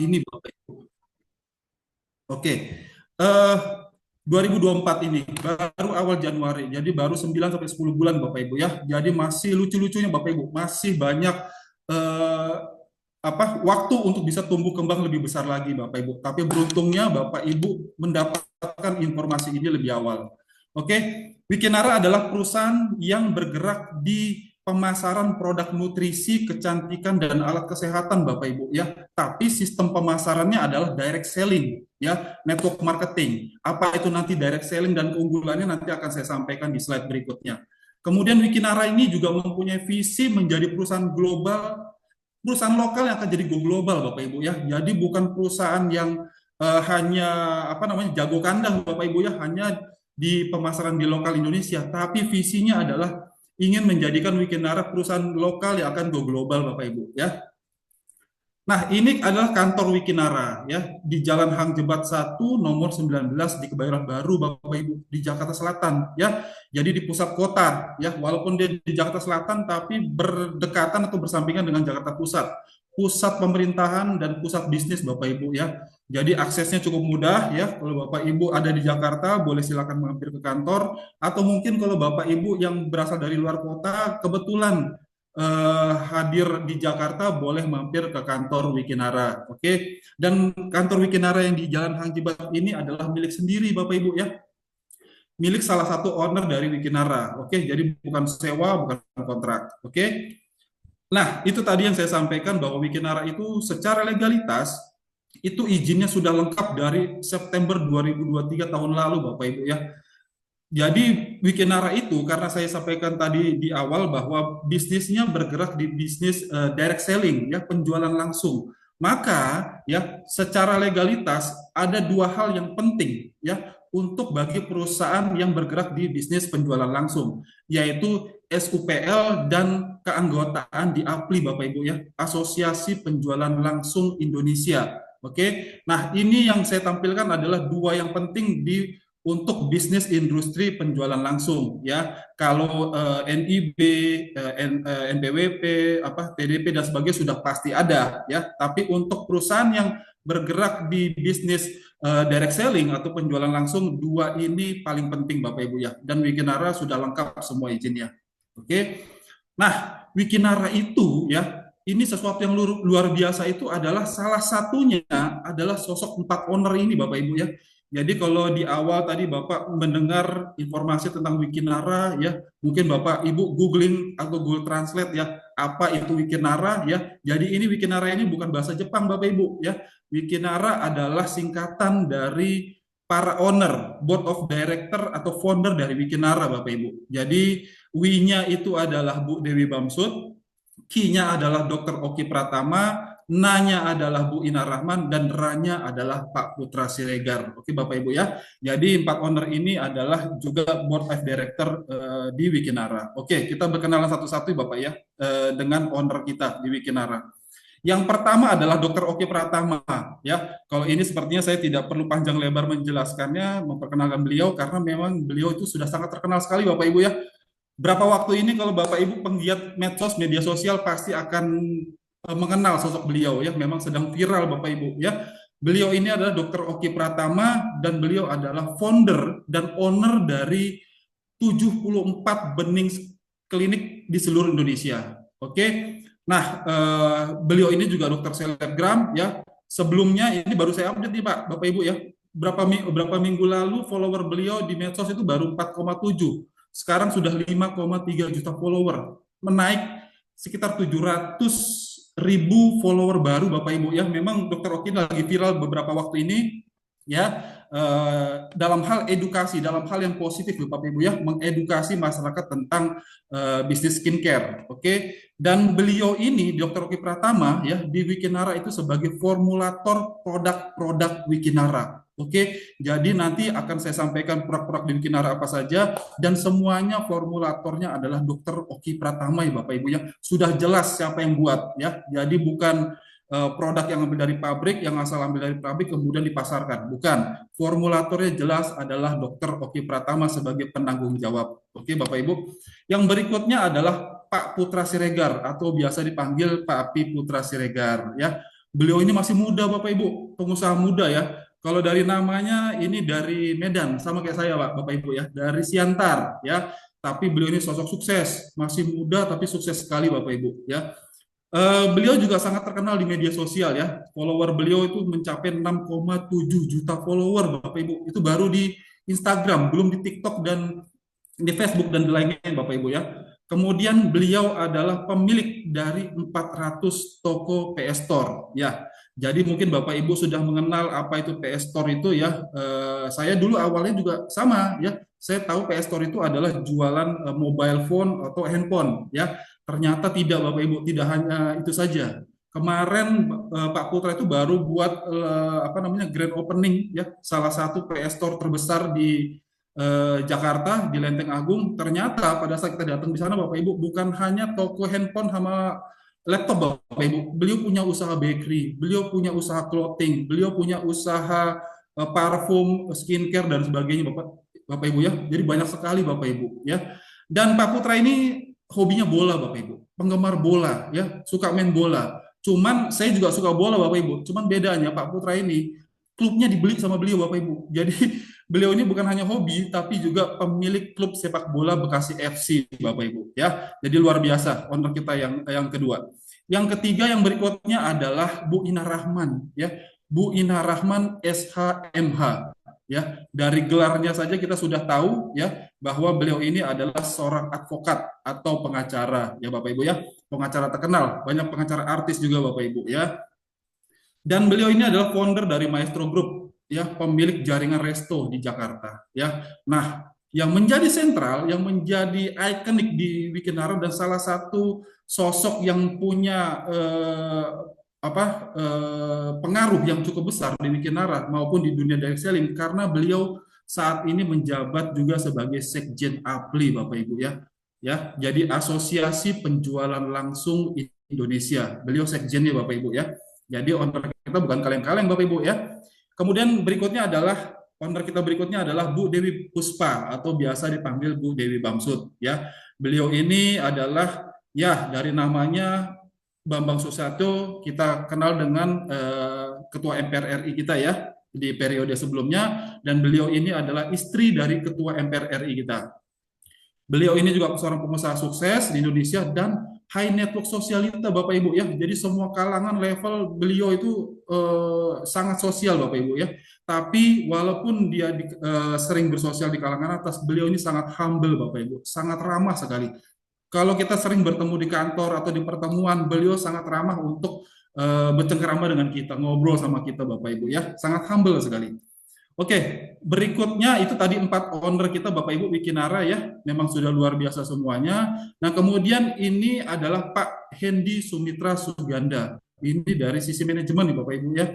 ini, Bapak Ibu. Oke, eh 2024 ini baru awal Januari, jadi baru 9 sampai 10 bulan Bapak Ibu ya. Jadi masih lucu-lucunya Bapak Ibu, masih banyak eh, waktu untuk bisa tumbuh kembang lebih besar lagi Bapak Ibu. Tapi beruntungnya Bapak Ibu mendapatkan informasi ini lebih awal. Oke, Wikinara adalah perusahaan yang bergerak di pemasaran produk nutrisi, kecantikan dan alat kesehatan Bapak Ibu ya. Tapi sistem pemasarannya adalah direct selling ya, network marketing. Apa itu nanti direct selling dan keunggulannya nanti akan saya sampaikan di slide berikutnya. Kemudian Wikinara ini juga mempunyai visi menjadi perusahaan global, perusahaan lokal yang akan jadi go global Bapak Ibu ya. Jadi bukan perusahaan yang hanya jago kandang Bapak Ibu ya, hanya di pemasaran di lokal Indonesia, tapi visinya adalah ingin menjadikan Wikinara perusahaan lokal yang akan go global Bapak Ibu ya. Nah, ini adalah kantor Wikinara ya di Jalan Hang Jebat 1 nomor 19 di Kebayoran Baru Bapak Ibu di Jakarta Selatan ya. Jadi di pusat kota ya, walaupun dia di Jakarta Selatan tapi berdekatan atau bersampingan dengan Jakarta Pusat. Pusat pemerintahan dan pusat bisnis Bapak Ibu ya. Jadi aksesnya cukup mudah ya. Kalau Bapak Ibu ada di Jakarta boleh silakan mampir ke kantor, atau mungkin kalau Bapak Ibu yang berasal dari luar kota kebetulan hadir di Jakarta boleh mampir ke kantor Wikinara. Oke, dan kantor Wikinara yang di Jalan Hang Jebat ini adalah milik sendiri Bapak Ibu ya, milik salah satu owner dari Wikinara. Oke, jadi bukan sewa, bukan kontrak. Oke, nah itu tadi yang saya sampaikan bahwa Wikinara itu secara legalitas itu izinnya sudah lengkap dari September 2023 tahun lalu Bapak Ibu ya. Jadi Wikinara itu karena saya sampaikan tadi di awal bahwa bisnisnya bergerak di bisnis direct selling ya, penjualan langsung. Maka ya secara legalitas ada dua hal yang penting ya untuk bagi perusahaan yang bergerak di bisnis penjualan langsung, yaitu SUPL dan keanggotaan di APLI Bapak Ibu ya, Asosiasi Penjualan Langsung Indonesia. Oke. Nah, ini yang saya tampilkan adalah dua yang penting di untuk bisnis industri penjualan langsung ya. Kalau NIB, NPWP, TDP dan sebagainya sudah pasti ada ya. Tapi untuk perusahaan yang bergerak di bisnis direct selling atau penjualan langsung, dua ini paling penting Bapak Ibu ya. Dan Wikinara sudah lengkap semua izinnya. Oke. Nah, Wikinara itu ya, ini sesuatu yang luar biasa itu adalah salah satunya adalah sosok 4 owner ini Bapak Ibu ya. Jadi kalau di awal tadi Bapak mendengar informasi tentang Wikinara ya, mungkin Bapak Ibu googling atau Google Translate ya, apa itu Wikinara ya. Jadi ini Wikinara ini bukan bahasa Jepang Bapak Ibu ya. Wikinara adalah singkatan dari para owner, board of director atau founder dari Wikinara Bapak Ibu. Jadi W-nya itu adalah Bu Dewi Bamsud, Q-nya adalah Dr. Oki Pratama, N-nya adalah Bu Ina Rahman, dan R-nya adalah Pak Putra Siregar. Oke Bapak Ibu ya. Jadi 4 owner ini adalah juga board of director di Wikinara. Oke, kita berkenalan satu-satu Bapak ya dengan owner kita di Wikinara. Yang pertama adalah Dr. Oki Pratama ya. Kalau ini sepertinya saya tidak perlu panjang lebar menjelaskannya, memperkenalkan beliau karena memang beliau itu sudah sangat terkenal sekali Bapak Ibu ya. Berapa waktu ini kalau Bapak Ibu penggiat medsos, media sosial pasti akan mengenal sosok beliau ya, memang sedang viral Bapak Ibu ya. Beliau ini adalah Dr. Oki Pratama dan beliau adalah founder dan owner dari 74 bening klinik di seluruh Indonesia. Oke. Nah, beliau ini juga dokter selebgram ya. Sebelumnya ini baru saya update nih Pak, Bapak Ibu ya. Berapa minggu lalu follower beliau di medsos itu baru 4,7. Sekarang sudah 5,3 juta follower, menaik sekitar 700.000 follower baru Bapak Ibu ya. Memang Dokter Oki lagi viral beberapa waktu ini ya, dalam hal edukasi, dalam hal yang positif Bapak Ibu ya, mengedukasi masyarakat tentang bisnis skincare. Oke. Dan beliau ini Dokter Oki Pratama ya di Wikinara itu sebagai formulator produk-produk Wikinara. Oke, jadi nanti akan saya sampaikan produk-produk di Wikinara apa saja, dan semuanya formulatornya adalah Dokter Oki Pratama ya Bapak Ibu ya. Sudah jelas siapa yang buat ya. Jadi bukan produk yang ambil dari pabrik, yang asal ambil dari pabrik kemudian dipasarkan. Bukan. Formulatornya jelas adalah Dokter Oki Pratama sebagai penanggung jawab. Oke Bapak Ibu. Yang berikutnya adalah Pak Putra Siregar atau biasa dipanggil Pak Api Putra Siregar ya. Beliau ini masih muda Bapak Ibu, pengusaha muda ya. Kalau dari namanya ini dari Medan, sama kayak saya Pak, Bapak Ibu ya, dari Siantar ya. Tapi beliau ini sosok sukses, masih muda tapi sukses sekali Bapak Ibu ya. Beliau juga sangat terkenal di media sosial ya. Follower beliau itu mencapai 6,7 juta follower Bapak Ibu. Itu baru di Instagram, belum di TikTok dan di Facebook dan di lainnya Bapak Ibu ya. Kemudian beliau adalah pemilik dari 400 toko PS Store ya. Jadi mungkin Bapak Ibu sudah mengenal apa itu PS Store itu ya. Saya dulu awalnya juga sama ya. Saya tahu PS Store itu adalah jualan mobile phone atau handphone ya. Ternyata tidak Bapak Ibu, tidak hanya itu saja. Kemarin Pak Putra itu baru buat apa namanya grand opening ya, salah satu PS Store terbesar di Jakarta di Lenteng Agung. Ternyata pada saat kita datang di sana Bapak Ibu bukan hanya toko handphone sama laptop Bapak Ibu, beliau punya usaha bakery, beliau punya usaha clothing, beliau punya usaha parfum, skincare dan sebagainya Bapak Bapak Ibu ya. Jadi banyak sekali Bapak Ibu ya. Dan Pak Putra ini hobinya bola Bapak Ibu, penggemar bola ya, suka main bola. Cuman saya juga suka bola Bapak Ibu. Cuman bedanya Pak Putra ini klubnya dibeli sama beliau Bapak Ibu. Jadi beliau ini bukan hanya hobi, tapi juga pemilik klub sepak bola Bekasi FC, Bapak Ibu. Ya, jadi luar biasa owner kita yang kedua. Yang ketiga yang berikutnya adalah Bu Ina Rahman, ya, Bu Ina Rahman SHMH. Ya, dari gelarnya saja kita sudah tahu ya bahwa beliau ini adalah seorang advokat atau pengacara, ya Bapak Ibu ya, pengacara terkenal, banyak pengacara artis juga Bapak Ibu ya. Dan beliau ini adalah founder dari Maestro Group, ya, pemilik jaringan resto di Jakarta, ya. Nah, yang menjadi sentral, yang menjadi ikonik di Wikinara dan salah satu sosok yang punya pengaruh yang cukup besar di Wikinara maupun di dunia direct selling karena beliau saat ini menjabat juga sebagai Sekjen APLI, Bapak Ibu ya. Ya, jadi Asosiasi Penjualan Langsung Indonesia. Beliau sekjennya Bapak Ibu ya. Jadi owner kita bukan kaleng-kaleng Bapak Ibu ya. Kemudian berikutnya adalah owner kita berikutnya adalah Bu Dewi Puspa atau biasa dipanggil Bu Dewi Bamsud ya. Beliau ini adalah ya dari namanya Bambang Susatyo kita kenal dengan Ketua MPR RI kita ya di periode sebelumnya dan beliau ini adalah istri dari Ketua MPR RI kita. Beliau ini juga seorang pengusaha sukses di Indonesia dan high network sosialita Bapak Ibu ya. Jadi semua kalangan level beliau itu sangat sosial Bapak Ibu ya. Tapi walaupun dia sering bersosial di kalangan atas, beliau ini sangat humble Bapak Ibu, sangat ramah sekali. Kalau kita sering bertemu di kantor atau di pertemuan, beliau sangat ramah untuk bercengkerama dengan kita, ngobrol sama kita Bapak Ibu ya. Sangat humble sekali. Oke, berikutnya itu tadi 4 owner kita Bapak Ibu Wikinara ya, memang sudah luar biasa semuanya. Nah kemudian ini adalah Pak Hendy Sumitra Suganda, ini dari sisi manajemen nih Bapak Ibu ya.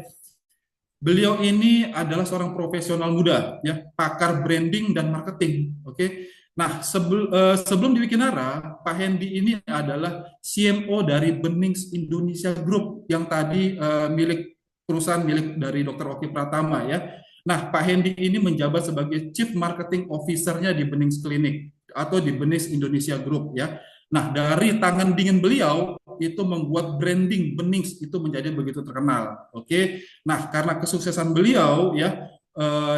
Beliau ini adalah seorang profesional muda ya, pakar branding dan marketing. Oke, nah sebelum di Wikinara, Pak Hendy ini adalah CMO dari Benings Indonesia Group yang tadi milik perusahaan milik dari Dr. Oki Pratama ya. Nah, Pak Hendy ini menjabat sebagai Chief Marketing Officer-nya di Benings Clinic atau di Benings Indonesia Group ya. Nah, dari tangan dingin beliau itu membuat branding Benings itu menjadi begitu terkenal. Oke. Nah, karena kesuksesan beliau ya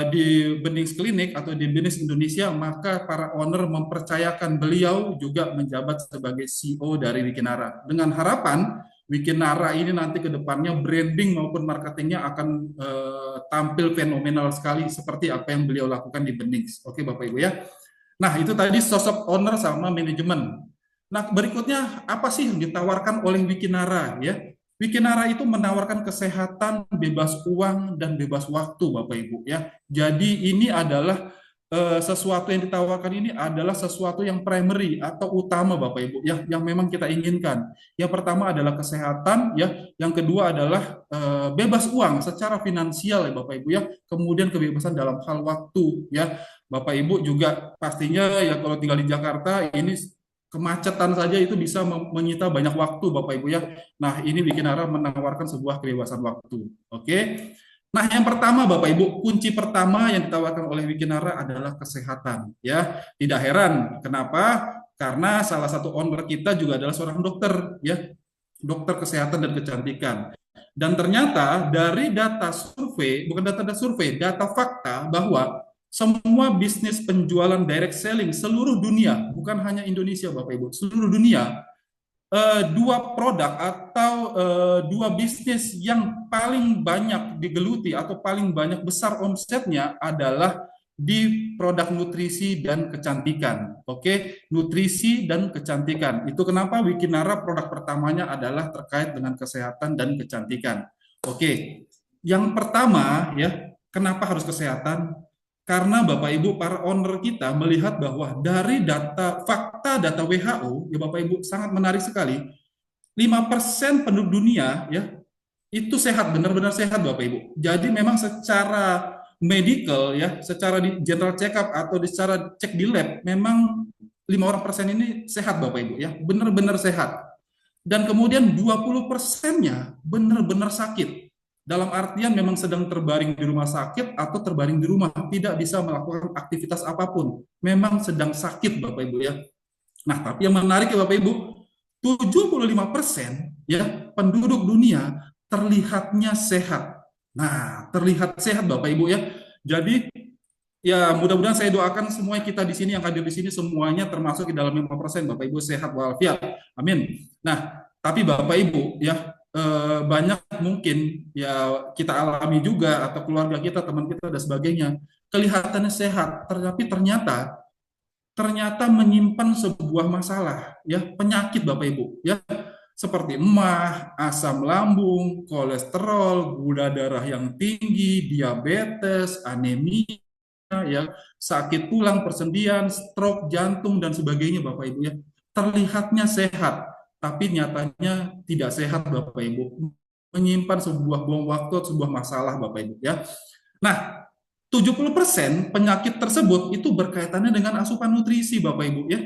di Benings Clinic atau di Benings Indonesia, maka para owner mempercayakan beliau juga menjabat sebagai CEO dari Wikinara dengan harapan Wikinara ini nanti ke depannya branding maupun marketingnya akan tampil fenomenal sekali seperti apa yang beliau lakukan di Benings. Oke Bapak Ibu ya. Nah itu tadi sosok owner sama manajemen. Nah berikutnya apa sih yang ditawarkan oleh Wikinara ya? Wikinara itu menawarkan kesehatan, bebas uang dan bebas waktu Bapak Ibu ya. Jadi ini adalah sesuatu yang ditawarkan ini adalah sesuatu yang primary atau utama Bapak Ibu ya yang memang kita inginkan. Yang pertama adalah kesehatan ya, yang kedua adalah bebas uang secara finansial ya Bapak Ibu ya. Kemudian kebebasan dalam hal waktu ya. Bapak Ibu juga pastinya ya kalau tinggal di Jakarta ini kemacetan saja itu bisa menyita banyak waktu Bapak Ibu ya. Nah, ini Wikinara menawarkan sebuah kebebasan waktu. Oke. Nah, yang pertama Bapak Ibu, kunci pertama yang ditawarkan oleh Wikinara adalah kesehatan ya. Tidak heran kenapa? Karena salah satu owner kita juga adalah seorang dokter ya. Dokter kesehatan dan kecantikan. Dan ternyata dari data survei, bukan data survei, data fakta bahwa semua bisnis penjualan direct selling seluruh dunia, bukan hanya Indonesia Bapak Ibu, seluruh dunia, dua produk atau dua bisnis yang paling banyak digeluti atau paling banyak besar omsetnya adalah di produk nutrisi dan kecantikan. Oke, nutrisi dan kecantikan. Itu kenapa Wikinara produk pertamanya adalah terkait dengan kesehatan dan kecantikan. Oke, yang pertama ya, kenapa harus kesehatan? Karena Bapak Ibu para owner kita melihat bahwa dari data fakta data WHO ya Bapak Ibu sangat menarik sekali. 5% penduduk dunia ya itu sehat, benar-benar sehat Bapak Ibu. Jadi memang secara medical ya, secara di general check up atau secara cek di lab memang 5% ini sehat Bapak Ibu ya, benar-benar sehat. Dan kemudian 20%-nya benar-benar sakit. Dalam artian memang sedang terbaring di rumah sakit atau terbaring di rumah, tidak bisa melakukan aktivitas apapun. Memang sedang sakit Bapak Ibu ya. Nah, tapi yang menarik ya Bapak Ibu, 75% ya penduduk dunia terlihatnya sehat. Nah, terlihat sehat Bapak Ibu ya. Jadi ya mudah-mudahan saya doakan semua kita di sini yang hadir di sini semuanya termasuk di dalam 5% Bapak Ibu sehat walafiat. Amin. Nah, tapi Bapak Ibu ya banyak mungkin ya kita alami juga atau keluarga kita, teman kita dan sebagainya kelihatannya sehat, tapi ternyata menyimpan sebuah masalah ya penyakit Bapak Ibu ya seperti emah, asam lambung, kolesterol, gula darah yang tinggi, diabetes, anemia ya, sakit tulang, persendian, stroke, jantung dan sebagainya Bapak Ibu ya. Terlihatnya sehat, tapi nyatanya tidak sehat Bapak Ibu. Menyimpan sebuah bom waktu, sebuah masalah Bapak Ibu ya. Nah, 70% penyakit tersebut itu berkaitannya dengan asupan nutrisi Bapak Ibu ya.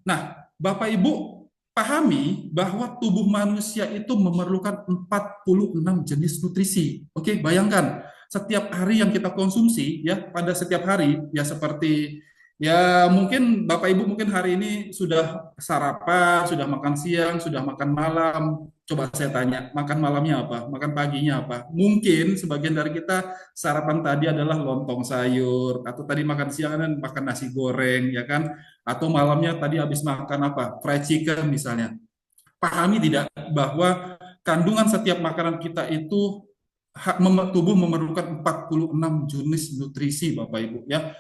Nah, Bapak Ibu pahami bahwa tubuh manusia itu memerlukan 46 jenis nutrisi. Oke, bayangkan setiap hari yang kita konsumsi ya pada setiap hari ya seperti ya mungkin Bapak Ibu mungkin hari ini sudah sarapan, sudah makan siang, sudah makan malam. Coba saya tanya, makan malamnya apa? Makan paginya apa? Mungkin sebagian dari kita sarapan tadi adalah lontong sayur atau tadi makan siang kan makan nasi goreng ya kan atau malamnya tadi habis makan apa? Fried chicken misalnya. Pahami tidak bahwa kandungan setiap makanan kita itu tubuh memerlukan 46 jenis nutrisi Bapak Ibu ya.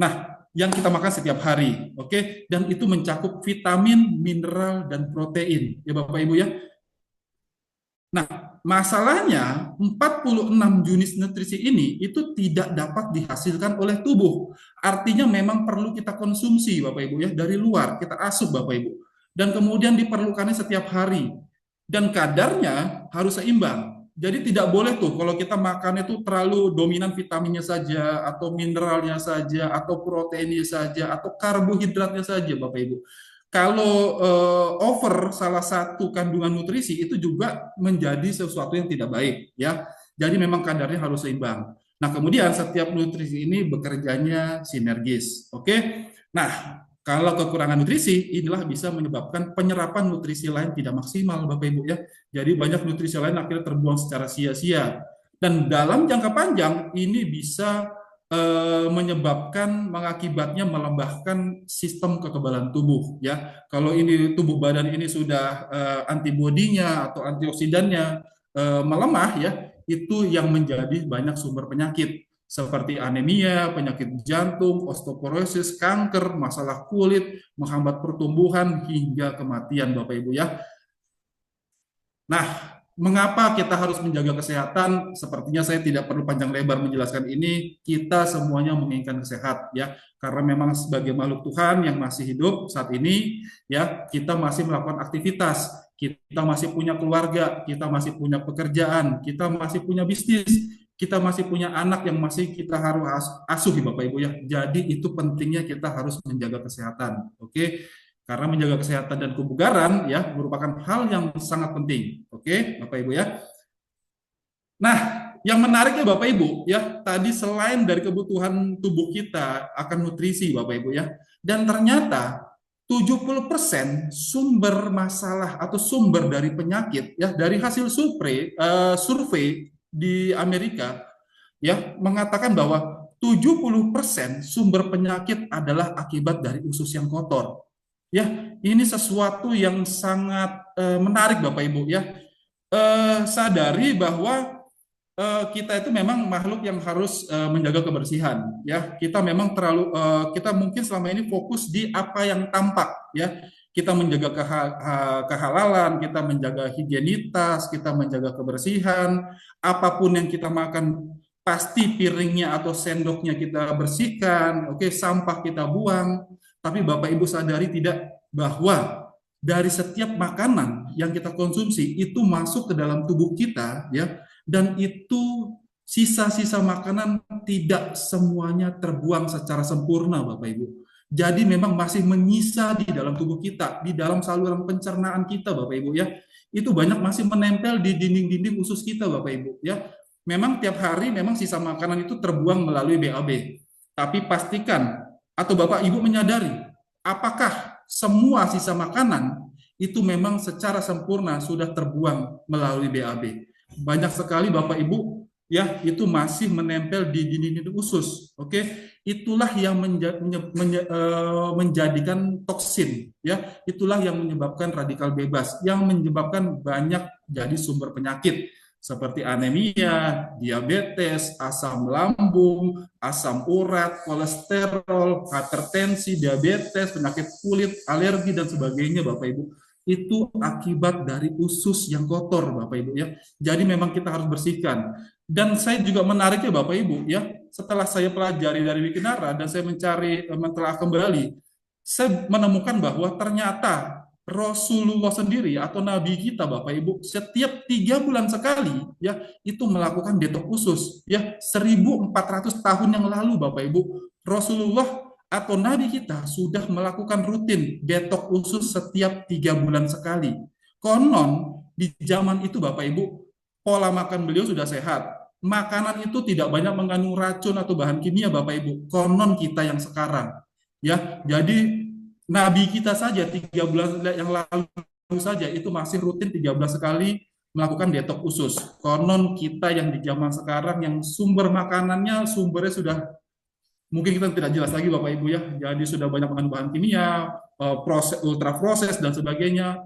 Nah, yang kita makan setiap hari, oke? Dan itu mencakup vitamin, mineral dan protein ya Bapak Ibu ya. Nah, masalahnya 46 jenis nutrisi ini itu tidak dapat dihasilkan oleh tubuh. Artinya memang perlu kita konsumsi Bapak Ibu ya dari luar, kita asup Bapak Ibu. Dan kemudian diperlukannya setiap hari. Dan kadarnya harus seimbang. Jadi tidak boleh tuh kalau kita makan itu terlalu dominan vitaminnya saja atau mineralnya saja atau proteinnya saja atau karbohidratnya saja Bapak Ibu. Kalau over salah satu kandungan nutrisi itu juga menjadi sesuatu yang tidak baik ya. Jadi memang kadarnya harus seimbang. Nah, kemudian setiap nutrisi ini bekerjanya sinergis. Oke. Nah, kalau kekurangan nutrisi inilah bisa menyebabkan penyerapan nutrisi lain tidak maksimal Bapak Ibu ya. Jadi banyak nutrisi lain akhirnya terbuang secara sia-sia. Dan dalam jangka panjang ini bisa menyebabkan mengakibatnya melembahkan sistem kekebalan tubuh ya. Kalau ini tubuh badan ini sudah antibodinya atau antioksidannya melemah ya, itu yang menjadi banyak sumber penyakit seperti anemia, penyakit jantung, osteoporosis, kanker, masalah kulit, menghambat pertumbuhan hingga kematian Bapak Ibu ya. Nah, mengapa kita harus menjaga kesehatan? Sepertinya saya tidak perlu panjang lebar menjelaskan ini. Kita semuanya menginginkan sehat ya, karena memang sebagai makhluk Tuhan yang masih hidup saat ini ya, kita masih melakukan aktivitas, kita masih punya keluarga, kita masih punya pekerjaan, kita masih punya bisnis, kita masih punya anak yang masih kita harus asuh Bapak Ibu ya. Jadi itu pentingnya kita harus menjaga kesehatan. Oke. Karena menjaga kesehatan dan kebugaran ya merupakan hal yang sangat penting. Oke, Bapak Ibu ya. Nah, yang menariknya Bapak Ibu ya, tadi selain dari kebutuhan tubuh kita akan nutrisi Bapak Ibu ya. Dan ternyata 70% sumber masalah atau sumber dari penyakit ya dari hasil survei di Amerika ya mengatakan bahwa 70% sumber penyakit adalah akibat dari usus yang kotor. Ya, ini sesuatu yang sangat menarik Bapak Ibu ya. Sadari bahwa kita itu memang makhluk yang harus menjaga kebersihan ya kita memang kita mungkin selama ini fokus di apa yang tampak ya kita menjaga kehalalan kita menjaga higienitas kita menjaga kebersihan apapun yang kita makan pasti piringnya atau sendoknya kita bersihkan oke sampah kita buang tapi Bapak Ibu sadari tidak bahwa dari setiap makanan yang kita konsumsi itu masuk ke dalam tubuh kita ya dan itu sisa-sisa makanan tidak semuanya terbuang secara sempurna Bapak Ibu. Jadi memang masih menyisa di dalam tubuh kita, di dalam saluran pencernaan kita Bapak Ibu ya. Itu banyak masih menempel di dinding-dinding usus kita Bapak Ibu ya. Memang tiap hari memang sisa makanan itu terbuang melalui BAB. Tapi pastikan atau Bapak Ibu menyadari apakah semua sisa makanan itu memang secara sempurna sudah terbuang melalui BAB banyak sekali Bapak Ibu ya itu masih menempel di dinding usus. Oke, itulah yang menjadikan toksin ya, itulah yang menyebabkan radikal bebas yang menyebabkan banyak jadi sumber penyakit seperti anemia, diabetes, asam lambung, asam urat, kolesterol, hipertensi, diabetes, penyakit kulit, alergi dan sebagainya Bapak Ibu itu akibat dari usus yang kotor Bapak Ibu ya. Jadi memang kita harus bersihkan. Dan saya juga menariknya Bapak Ibu ya, setelah saya pelajari dari Wikinara dan saya mencari mentelaah kembali, saya menemukan bahwa ternyata Rasulullah sendiri atau Nabi kita Bapak Ibu setiap 3 bulan sekali ya itu melakukan detox usus ya 1400 tahun yang lalu Bapak Ibu Rasulullah atau nabi kita sudah melakukan rutin detox usus setiap 3 bulan sekali. Konon di zaman itu Bapak Ibu, pola makan beliau sudah sehat. Makanan itu tidak banyak mengandung racun atau bahan kimia Bapak Ibu. Konon kita yang sekarang. Ya, jadi nabi kita saja 3 bulan yang lalu saja itu masih rutin 13 sekali melakukan detox usus. Konon kita yang di zaman sekarang yang sumber makanannya sumbernya sudah mungkin kita tidak jelas lagi Bapak Ibu ya. Jadi sudah banyak mengandung bahan kimia, proses ultra proses dan sebagainya.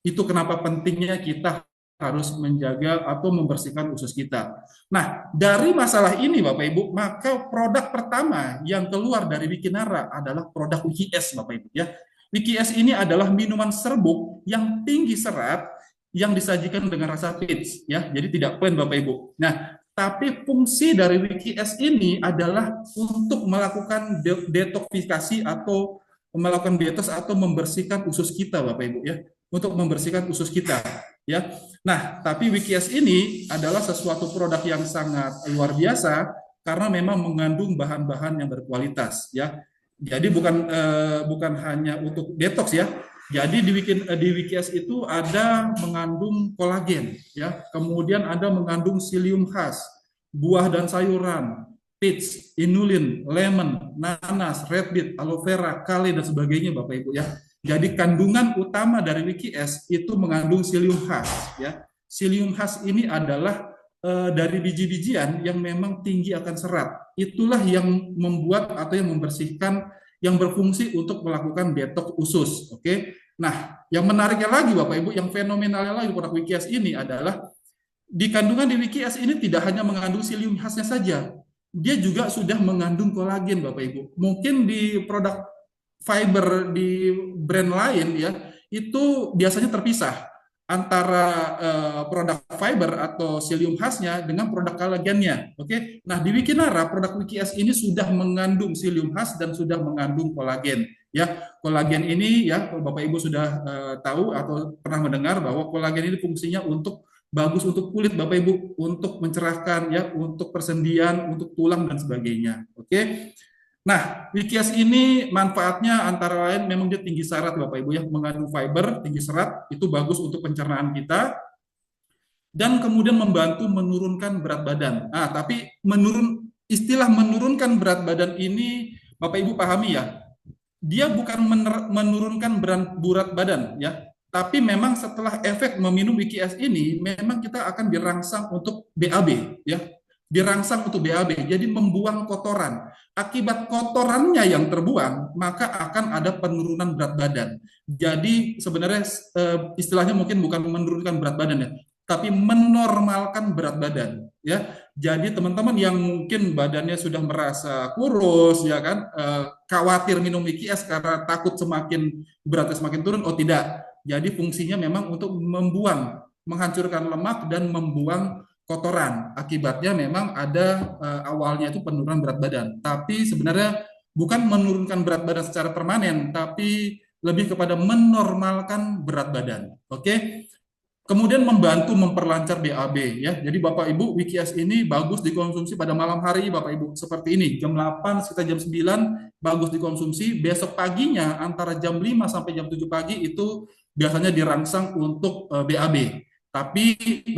Itu kenapa pentingnya kita harus menjaga atau membersihkan usus kita. Nah, dari masalah ini Bapak Ibu, maka produk pertama yang keluar dari Wikinara adalah produk WikiS Bapak Ibu ya. WikiS ini adalah minuman serbuk yang tinggi serat yang disajikan dengan rasa peach ya. Jadi tidak plain Bapak Ibu. Nah, tapi fungsi dari WikiS ini adalah untuk melakukan detoksifikasi atau melakukan detox atau membersihkan usus kita Bapak Ibu ya, untuk membersihkan usus kita ya. Nah, tapi WikiS ini adalah sesuatu produk yang sangat luar biasa karena memang mengandung bahan-bahan yang berkualitas ya. Jadi bukan hanya untuk detox ya. Jadi di WikiS itu ada mengandung kolagen, ya. Kemudian ada mengandung psyllium khas, buah dan sayuran, peach, inulin, lemon, nanas, red beet, aloe vera, kale dan sebagainya, Bapak Ibu ya. Jadi kandungan utama dari WikiS itu mengandung psyllium khas, ya. Psyllium khas ini adalah dari biji-bijian yang memang tinggi akan serat. Itulah yang membuat atau yang membersihkan yang berfungsi untuk melakukan detox usus. Oke. Nah, yang menariknya lagi Bapak Ibu, yang fenomenalnya lagi produk WikiS ini adalah di kandungan di WikiS ini tidak hanya mengandung psyllium khasnya saja, dia juga sudah mengandung kolagen Bapak Ibu. Mungkin di produk fiber di brand lain ya, itu biasanya terpisah antara produk fiber atau psyllium khasnya dengan produk kolagennya. Oke. Nah, di Wikinara produk WikiS ini sudah mengandung psyllium khas dan sudah mengandung kolagen. Ya, kolagen ini ya Bapak Ibu sudah tahu atau pernah mendengar bahwa kolagen ini fungsinya untuk bagus untuk kulit Bapak Ibu, untuk mencerahkan ya, untuk persendian, untuk tulang dan sebagainya. Oke. Nah, WikiS ini manfaatnya antara lain memang dia tinggi serat Bapak Ibu ya, mengandung fiber, tinggi serat, itu bagus untuk pencernaan kita dan kemudian membantu menurunkan berat badan. Nah, tapi istilah menurunkan berat badan ini Bapak Ibu pahami ya. dia bukan menurunkan berat badan ya, tapi memang setelah efek meminum WKS ini memang kita akan dirangsang untuk BAB ya, dirangsang untuk BAB, jadi membuang kotoran. Akibat kotorannya yang terbuang, maka akan ada penurunan berat badan. Jadi sebenarnya istilahnya mungkin bukan menurunkan berat badan ya, tapi menormalkan berat badan ya. Jadi teman-teman yang mungkin badannya sudah merasa kurus ya kan, khawatir minum IKS karena takut semakin beratnya semakin turun, oh tidak. Jadi fungsinya memang untuk membuang, menghancurkan lemak dan membuang kotoran. Akibatnya memang ada awalnya itu penurunan berat badan, tapi sebenarnya bukan menurunkan berat badan secara permanen, tapi lebih kepada menormalkan berat badan. Oke. Kemudian membantu memperlancar BAB ya. Jadi Bapak Ibu, WKS ini bagus dikonsumsi pada malam hari Bapak Ibu. Seperti ini, jam 8 sekitar jam 9 bagus dikonsumsi. Besok paginya antara jam 5 sampai jam 7 pagi itu biasanya dirangsang untuk BAB. Tapi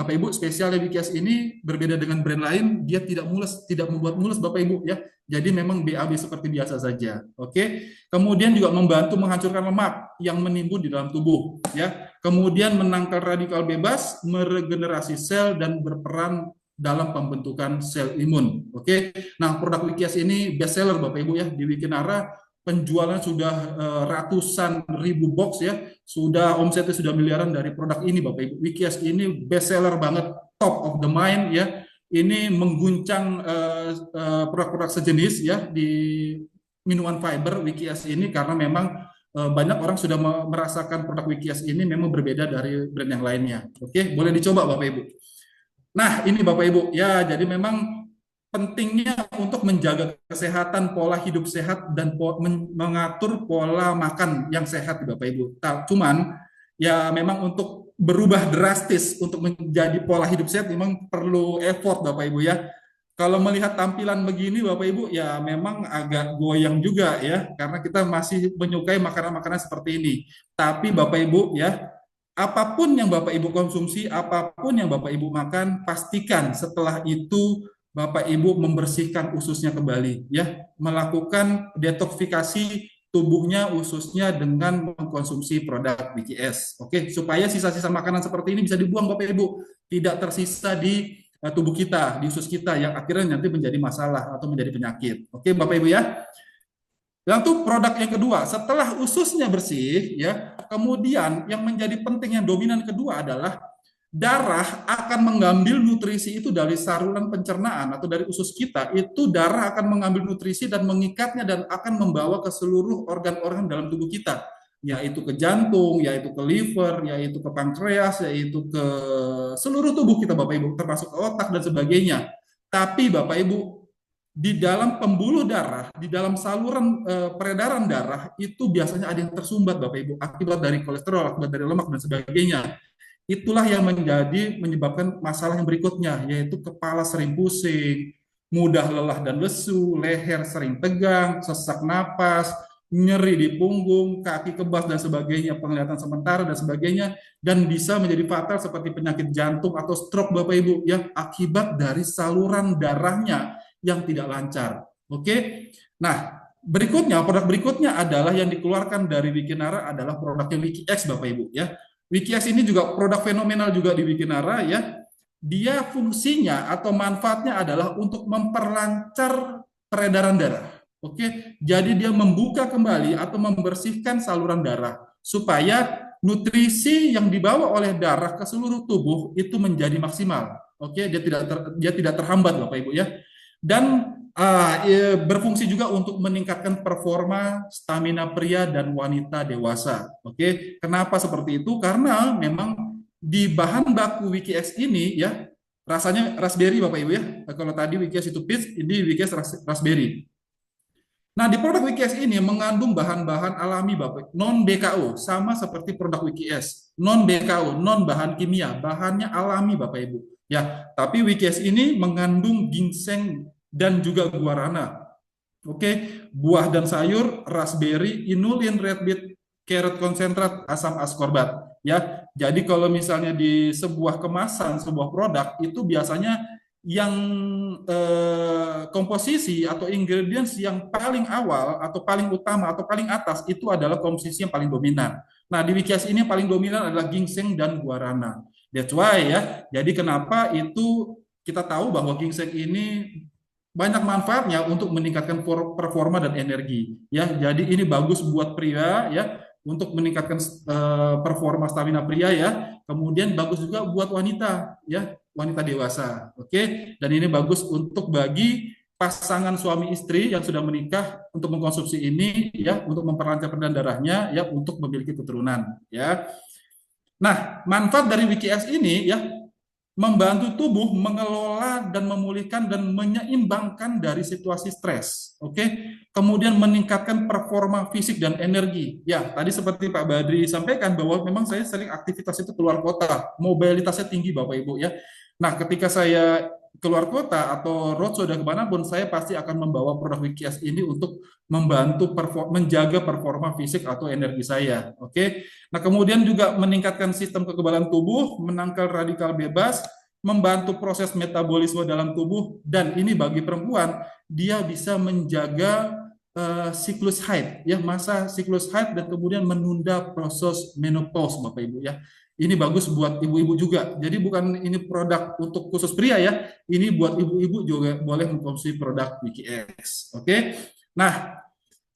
Bapak Ibu, spesialnya WKS ini berbeda dengan brand lain, dia tidak mules, tidak membuat mules Bapak Ibu ya. Jadi memang BAB seperti biasa saja. Oke. Kemudian juga membantu menghancurkan lemak yang menimbun di dalam tubuh ya. Kemudian menangkal radikal bebas, meregenerasi sel, dan berperan dalam pembentukan sel imun. Oke, nah produk Wikias ini best seller Bapak Ibu ya di Wikinara, penjualan sudah ratusan ribu box ya, sudah omsetnya sudah miliaran dari produk ini Bapak Ibu. Wikias ini best seller banget, top of the mind ya. Ini mengguncang produk-produk sejenis ya di minuman fiber Wikias ini karena memang banyak orang sudah merasakan produk Wikias ini memang berbeda dari brand yang lainnya. Oke, boleh dicoba Bapak Ibu. Nah, ini Bapak Ibu, ya jadi memang pentingnya untuk menjaga kesehatan, pola hidup sehat, dan mengatur pola makan yang sehat Bapak Ibu. Cuman, ya memang untuk berubah drastis untuk menjadi pola hidup sehat memang perlu effort Bapak Ibu ya. Kalau melihat tampilan begini Bapak Ibu ya memang agak goyang juga ya karena kita masih menyukai makanan-makanan seperti ini. Tapi Bapak Ibu ya, apapun yang Bapak Ibu konsumsi, apapun yang Bapak Ibu makan, pastikan setelah itu Bapak Ibu membersihkan ususnya kembali ya, melakukan detoksifikasi tubuhnya ususnya dengan mengkonsumsi produk BKS. Oke, supaya sisa-sisa makanan seperti ini bisa dibuang Bapak Ibu, tidak tersisa di tubuh kita, di usus kita yang akhirnya nanti menjadi masalah atau menjadi penyakit. Oke, Bapak Ibu ya. Lalu produk yang kedua, setelah ususnya bersih ya, kemudian yang menjadi penting yang dominan kedua adalah darah akan mengambil nutrisi itu dari saluran pencernaan atau dari usus kita, itu darah akan mengambil nutrisi dan mengikatnya dan akan membawa ke seluruh organ-organ dalam tubuh kita, yaitu ke jantung, yaitu ke liver, yaitu ke pankreas, yaitu ke seluruh tubuh kita Bapak Ibu, termasuk ke otak dan sebagainya. Tapi Bapak Ibu, di dalam pembuluh darah, di dalam saluran peredaran darah itu biasanya ada yang tersumbat Bapak Ibu akibat dari kolesterol, akibat dari lemak dan sebagainya. Itulah yang menyebabkan masalah yang berikutnya, yaitu kepala sering pusing, mudah lelah dan lesu, leher sering tegang, sesak napas, nyeri di punggung, kaki kebas dan sebagainya, penglihatan sementara dan sebagainya, dan bisa menjadi fatal seperti penyakit jantung atau stroke Bapak Ibu yang akibat dari saluran darahnya yang tidak lancar. Oke. Nah, berikutnya produk berikutnya adalah yang dikeluarkan dari Wikinara adalah produknya WikiX Bapak Ibu ya. WikiX ini juga produk fenomenal juga di Wikinara ya. Dia fungsinya atau manfaatnya adalah untuk memperlancar peredaran darah. Oke, jadi dia membuka kembali atau membersihkan saluran darah supaya nutrisi yang dibawa oleh darah ke seluruh tubuh itu menjadi maksimal. Oke, dia tidak terhambat Bapak Ibu ya. Dan berfungsi juga untuk meningkatkan performa stamina pria dan wanita dewasa. Oke, kenapa seperti itu? Karena memang di bahan baku WikiX ini ya rasanya raspberry Bapak Ibu ya. Kalau tadi WikiX itu peach, ini WikiX raspberry. Nah, di produk WikiX ini mengandung bahan-bahan alami Bapak, non BKO, sama seperti produk WikiX, non BKO, non bahan kimia, bahannya alami Bapak Ibu. Ya, tapi WikiX ini mengandung ginseng dan juga guarana. Oke, buah dan sayur, raspberry, inulin, red beet, carrot konsentrat, asam askorbat. Ya, jadi kalau misalnya di sebuah kemasan, sebuah produk itu biasanya yang komposisi atau ingredients yang paling awal atau paling utama atau paling atas itu adalah komposisi yang paling dominan. Nah, di Wikias ini yang paling dominan adalah ginseng dan guarana. That's why ya. Jadi kenapa itu kita tahu bahwa ginseng ini banyak manfaatnya untuk meningkatkan performa dan energi ya. Jadi ini bagus buat pria ya untuk meningkatkan performa stamina pria ya. Kemudian bagus juga buat wanita ya, wanita dewasa. Oke, dan ini bagus untuk bagi pasangan suami istri yang sudah menikah untuk mengkonsumsi ini ya untuk memperlancar peredaran darahnya ya untuk memiliki keturunan ya. Nah, manfaat dari WikiS ini ya membantu tubuh mengelola dan memulihkan dan menyeimbangkan dari situasi stres. Oke. Kemudian meningkatkan performa fisik dan energi. Ya, tadi seperti Pak Badri sampaikan bahwa memang saya sering aktivitas itu keluar kota, mobilitasnya tinggi Bapak Ibu ya. Nah, ketika saya keluar kota atau roadshow dan kemanapun, saya pasti akan membawa produk WikiS ini untuk membantu menjaga performa fisik atau energi saya. Oke. Nah, kemudian juga meningkatkan sistem kekebalan tubuh, menangkal radikal bebas, membantu proses metabolisme dalam tubuh, dan ini bagi perempuan, dia bisa menjaga siklus haid, ya masa siklus haid, dan kemudian menunda proses menopause, Bapak Ibu ya. Ini bagus buat ibu-ibu juga. Jadi bukan ini produk untuk khusus pria ya, ini buat ibu-ibu juga boleh mengkonsumsi produk WikiX. Oke. Nah,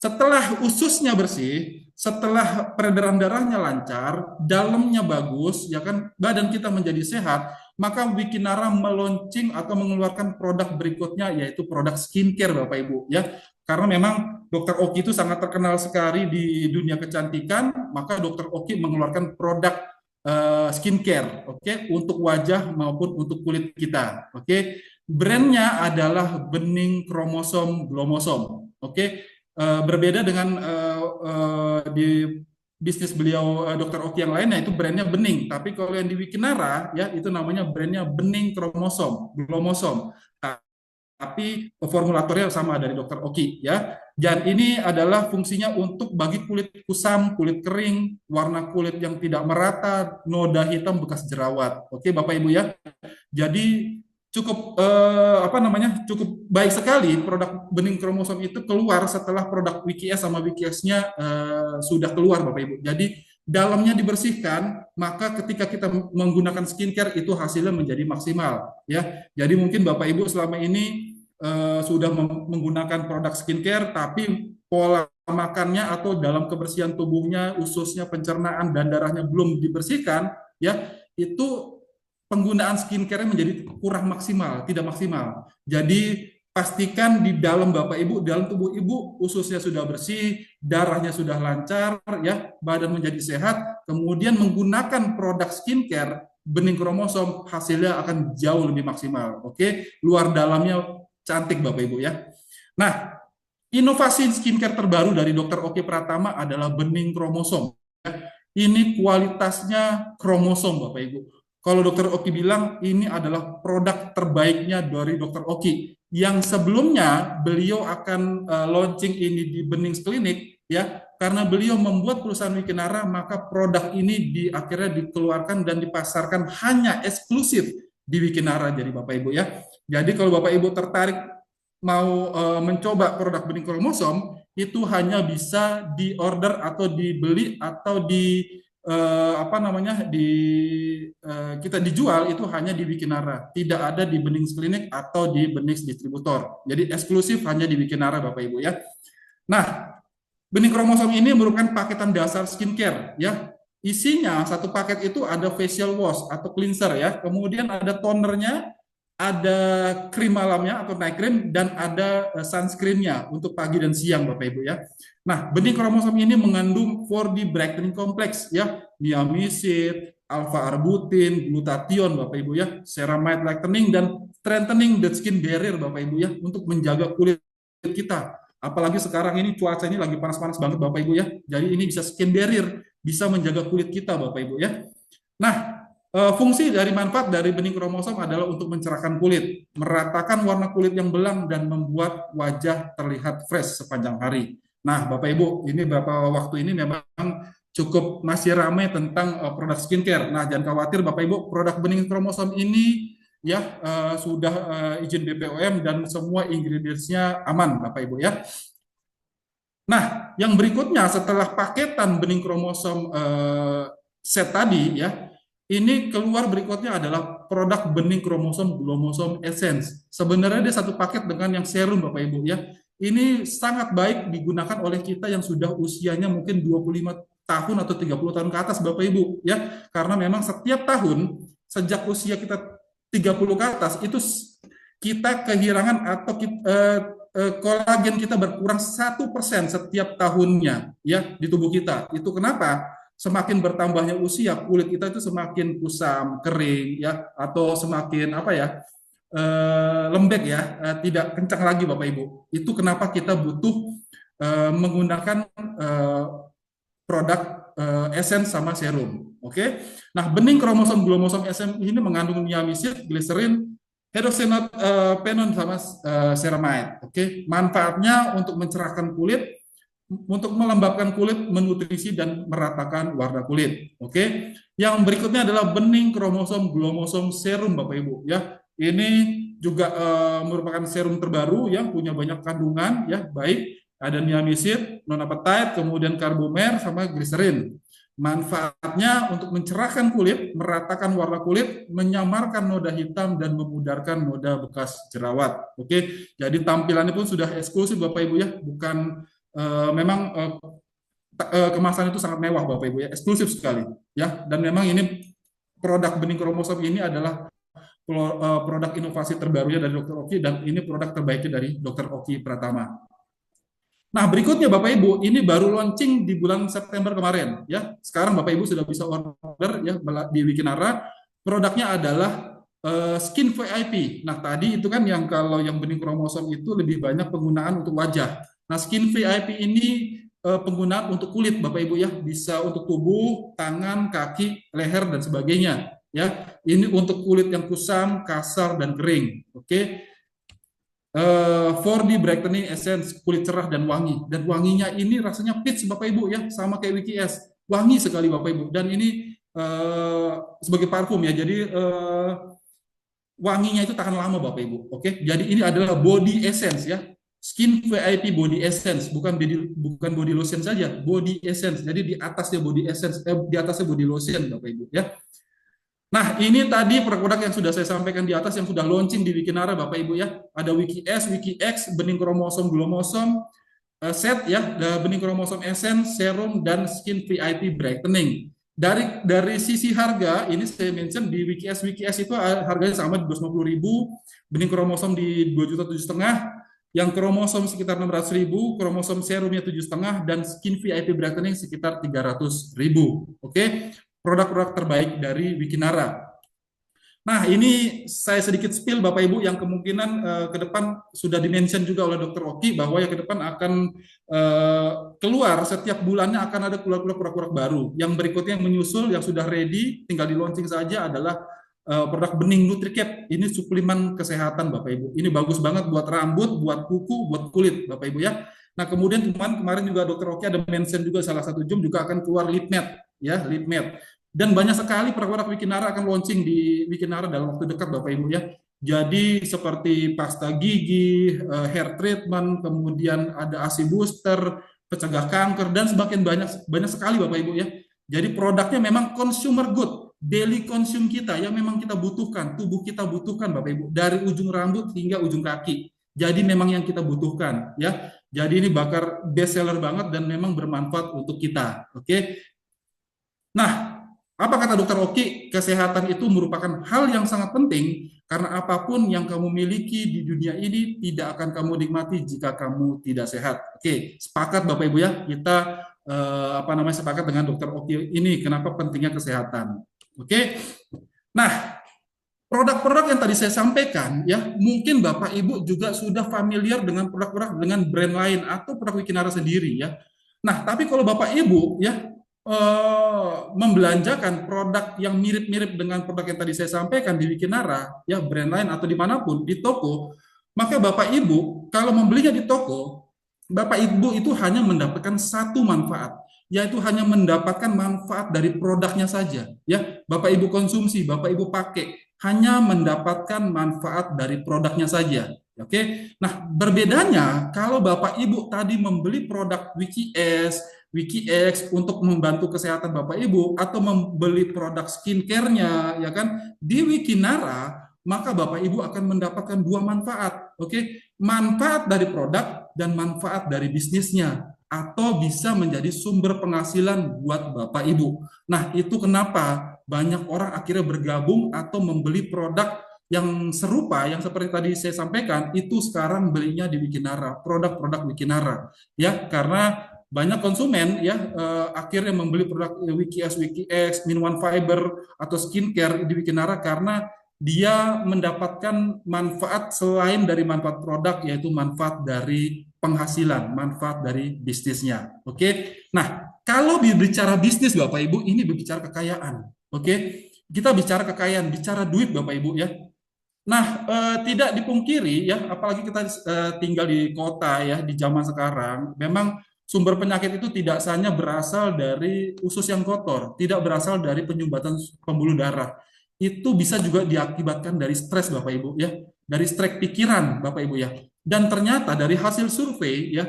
setelah ususnya bersih, setelah peredaran darahnya lancar, dalamnya bagus, ya kan, badan kita menjadi sehat, maka Wikinara meluncing atau mengeluarkan produk berikutnya yaitu produk skincare Bapak Ibu ya. Karena memang Dokter Oki itu sangat terkenal sekali di dunia kecantikan, maka Dokter Oki mengeluarkan produk skincare, oke, untuk wajah maupun untuk kulit kita, oke. Brandnya adalah Bening Kromosom Glomosom, oke. Berbeda dengan di bisnis beliau Dokter Oki yang lainnya itu brandnya Bening, tapi kalau yang di Wikinara ya itu namanya brandnya Bening Kromosom, Glomosom. Tapi formulatornya sama dari Dokter Oki ya. Dan ini adalah fungsinya untuk bagi kulit kusam, kulit kering, warna kulit yang tidak merata, noda hitam bekas jerawat. Oke Bapak Ibu ya. Jadi cukup cukup baik sekali produk bening kromosom itu keluar setelah produk WikiS sama WikiX-nya sudah keluar Bapak Ibu. Jadi dalamnya dibersihkan, maka ketika kita menggunakan skincare itu hasilnya menjadi maksimal ya. Jadi mungkin Bapak Ibu selama ini sudah menggunakan produk skincare tapi pola makannya atau dalam kebersihan tubuhnya, ususnya, pencernaan dan darahnya belum dibersihkan ya, itu penggunaan skincare menjadi kurang maksimal, tidak maksimal. Jadi pastikan di dalam Bapak Ibu, dalam tubuh Ibu ususnya sudah bersih, darahnya sudah lancar, ya, badan menjadi sehat, kemudian menggunakan produk skincare bening kromosom hasilnya akan jauh lebih maksimal. Oke, luar dalamnya cantik Bapak Ibu ya. Nah, inovasi skincare terbaru dari Dr. Oki Pratama adalah bening kromosom. Ini kualitasnya kromosom Bapak Ibu. Kalau Dokter Oki bilang ini adalah produk terbaiknya dari Dokter Oki. Yang sebelumnya beliau akan launching ini di Benings Clinic ya, karena beliau membuat perusahaan Wikinara, maka produk ini akhirnya dikeluarkan dan dipasarkan hanya eksklusif di Wikinara. Jadi Bapak Ibu ya. Jadi kalau Bapak Ibu tertarik mau mencoba produk bening kromosom, itu hanya bisa di order atau dibeli atau kita dijual itu hanya di Wikinara, tidak ada di Benings Clinic atau di Benings Distributor. Jadi eksklusif hanya di Wikinara Bapak Ibu ya. Nah, bening kromosom ini merupakan paketan dasar skincare ya. Isinya satu paket itu ada facial wash atau cleanser ya, kemudian ada tonernya, ada krim malamnya atau night cream, dan ada sunscreennya untuk pagi dan siang Bapak Ibu ya. Nah, bening kromosom ini mengandung 4D brightening complex ya, niacin, alpha-arbutin, glutathione Bapak Ibu ya, ceramide lightening dan strengthening the skin barrier Bapak Ibu ya, untuk menjaga kulit kita. Apalagi sekarang ini cuaca ini lagi panas-panas banget Bapak Ibu ya. Jadi ini bisa skin barrier, bisa menjaga kulit kita Bapak Ibu ya. Nah, fungsi dari manfaat dari bening kromosom adalah untuk mencerahkan kulit, meratakan warna kulit yang belang, dan membuat wajah terlihat fresh sepanjang hari. Nah, Bapak Ibu, ini beberapa waktu ini memang cukup masih ramai tentang produk skincare. Nah, jangan khawatir Bapak Ibu, produk bening kromosom ini ya, sudah izin BPOM dan semua ingredientsnya aman, Bapak Ibu ya. Nah, yang berikutnya setelah paketan bening kromosom set tadi ya, ini keluar berikutnya adalah produk bening kromosom glomosom essence. Sebenarnya dia satu paket dengan yang serum Bapak Ibu ya. Ini sangat baik digunakan oleh kita yang sudah usianya mungkin 25 tahun atau 30 tahun ke atas Bapak Ibu ya. Karena memang setiap tahun sejak usia kita 30 ke atas itu kita kehilangan atau kolagen kita berkurang 1% setiap tahunnya ya di tubuh kita. Itu kenapa? Semakin bertambahnya usia, kulit kita itu semakin kusam, kering ya, atau semakin apa ya, lembek ya, tidak kencang lagi Bapak Ibu. Itu kenapa kita butuh menggunakan produk essence sama serum. Oke. Nah, bening kromosom glomosom essence ini mengandung niamisid, gliserin, hydroxyinate, penon sama ceramide. Oke. Manfaatnya untuk mencerahkan kulit, untuk melembabkan kulit, menutrisi dan meratakan warna kulit. Oke. Yang berikutnya adalah bening kromosom glomosom serum Bapak Ibu ya. Ini juga merupakan serum terbaru yang punya banyak kandungan ya, baik ada niamisid, nonapetide, kemudian karbomer sama gliserin. Manfaatnya untuk mencerahkan kulit, meratakan warna kulit, menyamarkan noda hitam dan memudarkan noda bekas jerawat. Oke, jadi tampilannya pun sudah eksklusif Bapak Ibu ya, bukan memang kemasan itu sangat mewah Bapak Ibu ya, eksklusif sekali ya. Dan memang ini produk bening kromosom ini adalah produk inovasi terbarunya dari Dr. Oki dan ini produk terbaiknya dari Dr. Oki Pratama. Nah, berikutnya Bapak Ibu, ini baru launching di bulan September kemarin ya. Sekarang Bapak Ibu sudah bisa order ya di Wikinara. Produknya adalah Skin VIP. Nah, tadi itu kan yang kalau yang bening kromosom itu lebih banyak penggunaan untuk wajah. Nah, Skin VIP ini penggunaan untuk kulit Bapak Ibu ya, bisa untuk tubuh, tangan, kaki, leher dan sebagainya ya. Ini untuk kulit yang kusam, kasar dan kering. Oke. 4D Brightening Essence, kulit cerah dan wangi. Dan wanginya ini rasanya peach Bapak Ibu ya, sama kayak Wiki S. Wangi sekali Bapak Ibu. Dan ini sebagai parfum ya, jadi wanginya itu tahan lama Bapak Ibu. Oke, jadi ini adalah body essence ya. Skin VIP body essence, bukan body lotion saja, body essence. Jadi di atasnya body essence, di atasnya body lotion Bapak Ibu ya. Nah, ini tadi produk-produk yang sudah saya sampaikan di atas yang sudah launching di Wikinara Bapak Ibu ya. Ada Wiki S, Wiki X, bening kromosom glomosom, set ya, bening kromosom essence, serum dan skin VIP brightening. Dari sisi harga, ini saya mention di Wiki S itu harganya sama di 250.000, bening kromosom di 2,7 juta, yang kromosom sekitar 600.000, kromosom serumnya 7,5, dan skin VIP brightening sekitar 300.000. Oke, produk-produk terbaik dari Wikinara. Nah, ini saya sedikit spill Bapak Ibu yang kemungkinan ke depan sudah dimention juga oleh Dr. Oki bahwa yang ke depan akan keluar setiap bulannya akan ada keluar produk-produk baru. Yang berikutnya yang menyusul yang sudah ready tinggal di launching saja adalah produk bening NutriCap. Ini suplemen kesehatan Bapak Ibu. Ini bagus banget buat rambut, buat kuku, buat kulit Bapak Ibu ya. Nah, kemudian kemarin juga Dr. Oki ada mention juga salah satu jam juga akan keluar lip matte ya, lip matte. Dan banyak sekali produk-produk Wikinara akan launching di Wikinara dalam waktu dekat Bapak Ibu ya. Jadi seperti pasta gigi, hair treatment, kemudian ada ASI booster, pencegah kanker dan semakin banyak sekali Bapak Ibu ya. Jadi produknya memang consumer good, daily consume kita yang memang kita butuhkan, tubuh kita butuhkan Bapak Ibu, dari ujung rambut hingga ujung kaki. Jadi memang yang kita butuhkan ya. Jadi ini bakar best seller banget dan memang bermanfaat untuk kita. Oke. Nah, apa kata Dokter Oki? Kesehatan itu merupakan hal yang sangat penting karena apapun yang kamu miliki di dunia ini tidak akan kamu nikmati jika kamu tidak sehat. Oke, sepakat Bapak Ibu ya. Kita sepakat dengan Dokter Oki ini kenapa pentingnya kesehatan. Oke. Nah, produk-produk yang tadi saya sampaikan ya, mungkin Bapak Ibu juga sudah familiar dengan produk-produk dengan brand lain atau produk Wikinara sendiri ya. Nah, tapi kalau Bapak Ibu ya membelanjakan produk yang mirip-mirip dengan produk yang tadi saya sampaikan di Wikinara, ya brand lain atau dimanapun di toko, maka Bapak Ibu kalau membelinya di toko, Bapak Ibu itu hanya mendapatkan satu manfaat, yaitu hanya mendapatkan manfaat dari produknya saja, ya Bapak Ibu konsumsi, Bapak Ibu pakai, hanya mendapatkan manfaat dari produknya saja. Oke, nah berbedanya kalau Bapak Ibu tadi membeli produk WikiX untuk membantu kesehatan Bapak Ibu atau membeli produk skincare-nya, ya kan, di Wikinara, maka Bapak Ibu akan mendapatkan dua manfaat. Oke, manfaat dari produk dan manfaat dari bisnisnya, atau bisa menjadi sumber penghasilan buat Bapak Ibu. Nah, itu kenapa banyak orang akhirnya bergabung atau membeli produk yang serupa, yang seperti tadi saya sampaikan, itu sekarang belinya di Wikinara, produk-produk Wikinara, ya, karena banyak konsumen ya akhirnya membeli produk WikiX, minuman fiber atau skincare di Wikinara karena dia mendapatkan manfaat selain dari manfaat produk, yaitu manfaat dari penghasilan, manfaat dari bisnisnya. Oke, nah kalau berbicara bisnis Bapak Ibu, ini berbicara kekayaan. Oke, kita bicara kekayaan, bicara duit Bapak Ibu ya. Nah, tidak dipungkiri ya, apalagi kita tinggal di kota ya, di zaman sekarang, memang sumber penyakit itu tidak hanya berasal dari usus yang kotor, tidak berasal dari penyumbatan pembuluh darah. Itu bisa juga diakibatkan dari stres Bapak Ibu ya, dari stres pikiran Bapak Ibu ya. Dan ternyata dari hasil survei ya,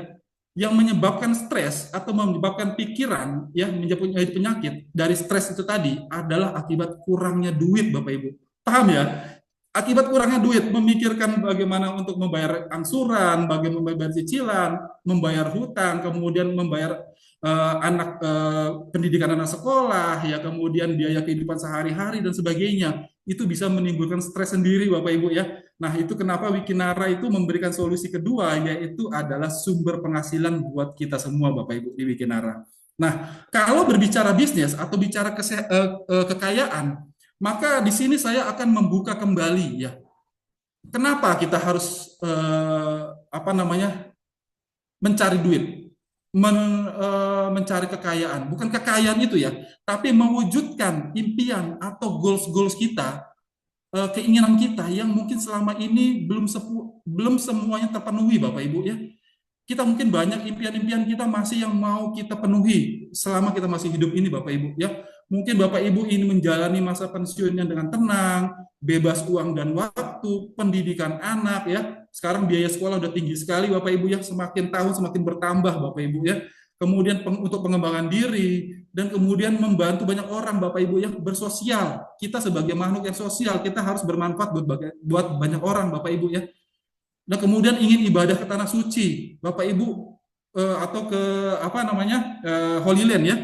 yang menyebabkan stres atau menyebabkan pikiran ya menjadi penyakit dari stres itu tadi adalah akibat kurangnya duit Bapak Ibu. Paham ya? Akibat kurangnya duit, memikirkan bagaimana untuk membayar angsuran, bagaimana membayar cicilan, membayar hutang, kemudian membayar pendidikan anak sekolah, ya kemudian biaya kehidupan sehari-hari dan sebagainya. Itu bisa menimbulkan stres sendiri, Bapak Ibu ya. Nah, itu kenapa Wikinara itu memberikan solusi kedua, yaitu adalah sumber penghasilan buat kita semua, Bapak Ibu, di Wikinara. Nah, kalau berbicara bisnis atau bicara kekayaan, maka di sini saya akan membuka kembali ya. Kenapa kita harus apa namanya mencari duit, mencari kekayaan? Bukan kekayaan itu ya, tapi mewujudkan impian atau goals-goals kita, keinginan kita yang mungkin selama ini belum semuanya terpenuhi, Bapak Ibu ya. Kita mungkin banyak impian-impian kita masih yang mau kita penuhi selama kita masih hidup ini Bapak Ibu ya. Mungkin Bapak Ibu ingin menjalani masa pensiunnya dengan tenang, bebas uang dan waktu, pendidikan anak ya. Sekarang biaya sekolah udah tinggi sekali Bapak Ibu ya, semakin tahun semakin bertambah Bapak Ibu ya. Kemudian untuk pengembangan diri dan kemudian membantu banyak orang Bapak Ibu ya, bersosial. Kita sebagai makhluk yang sosial, kita harus bermanfaat buat banyak orang Bapak Ibu ya. Nah, kemudian ingin ibadah ke tanah suci, Bapak Ibu, atau ke apa namanya Holy Land ya,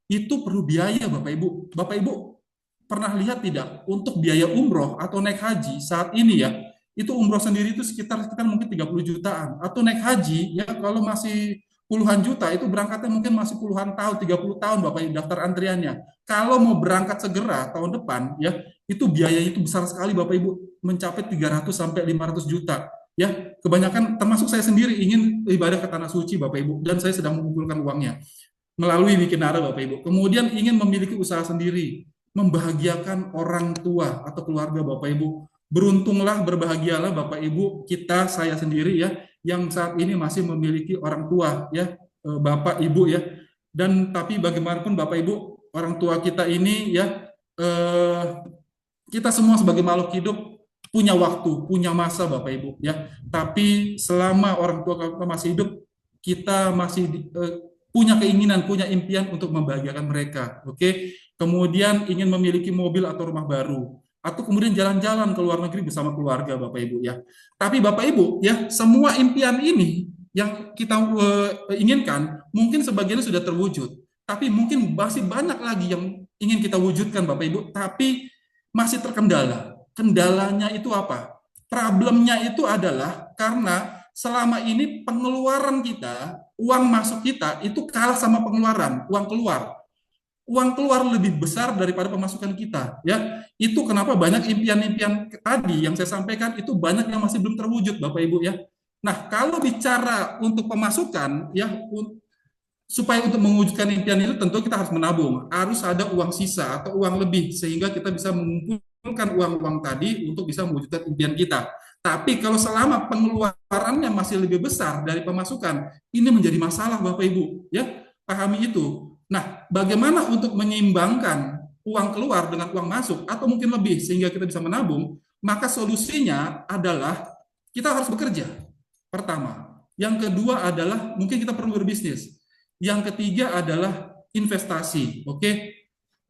itu perlu biaya, Bapak Ibu. Bapak Ibu pernah lihat tidak untuk biaya umroh atau naik haji saat ini ya, itu umroh sendiri itu sekitar mungkin 30 jutaan, atau naik haji ya kalau masih puluhan juta itu berangkatnya mungkin masih puluhan tahun, 30 tahun Bapak Ibu daftar antriannya. Kalau mau berangkat segera tahun depan ya, itu biaya itu besar sekali Bapak Ibu, mencapai 300 sampai 500 juta. Ya, kebanyakan termasuk saya sendiri ingin ibadah ke tanah suci Bapak Ibu, dan saya sedang mengumpulkan uangnya melalui Wikinara Bapak Ibu. Kemudian ingin memiliki usaha sendiri, membahagiakan orang tua atau keluarga Bapak Ibu. Beruntunglah, berbahagialah Bapak Ibu, kita, saya sendiri ya, yang saat ini masih memiliki orang tua ya, Bapak Ibu ya. Dan tapi bagaimanapun Bapak Ibu, orang tua kita ini ya, kita semua sebagai makhluk hidup punya waktu, punya masa Bapak Ibu ya. Tapi selama orang tua kita masih hidup, kita masih punya keinginan, punya impian untuk membahagiakan mereka. Oke. Kemudian ingin memiliki mobil atau rumah baru, atau kemudian jalan-jalan ke luar negeri bersama keluarga Bapak Ibu ya. Tapi Bapak Ibu ya, semua impian ini yang kita inginkan mungkin sebagian sudah terwujud, tapi mungkin masih banyak lagi yang ingin kita wujudkan Bapak Ibu, tapi masih terkendala. Kendalanya itu apa? Problemnya itu adalah karena selama ini pengeluaran kita, uang masuk kita itu kalah sama pengeluaran, uang keluar. Uang keluar lebih besar daripada pemasukan kita, ya. Itu kenapa banyak impian-impian tadi yang saya sampaikan itu banyak yang masih belum terwujud, Bapak Ibu ya. Nah, kalau bicara untuk pemasukan ya, supaya untuk mewujudkan impian itu tentu kita harus menabung, harus ada uang sisa atau uang lebih sehingga kita bisa mengumpulkan uang-uang tadi untuk bisa mewujudkan impian kita. Tapi kalau selama pengeluarannya masih lebih besar dari pemasukan, ini menjadi masalah Bapak Ibu, ya. Pahami itu. Nah, bagaimana untuk menyeimbangkan uang keluar dengan uang masuk atau mungkin lebih sehingga kita bisa menabung, maka solusinya adalah kita harus bekerja. Pertama. Yang kedua adalah mungkin kita perlu berbisnis. Yang ketiga adalah investasi. Oke.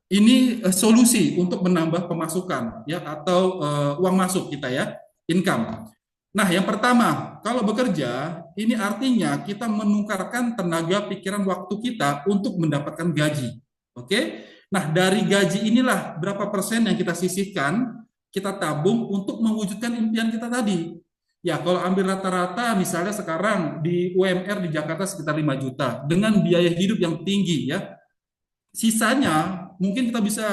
Ini solusi untuk menambah pemasukan ya atau uang masuk kita ya, income. Nah, yang pertama, kalau bekerja, ini artinya kita menukarkan tenaga, pikiran, waktu kita untuk mendapatkan gaji. Oke? Nah, dari gaji inilah berapa persen yang kita sisihkan, kita tabung untuk mewujudkan impian kita tadi. Ya, kalau ambil rata-rata, misalnya sekarang di UMR di Jakarta sekitar 5 juta, dengan biaya hidup yang tinggi ya, sisanya mungkin kita bisa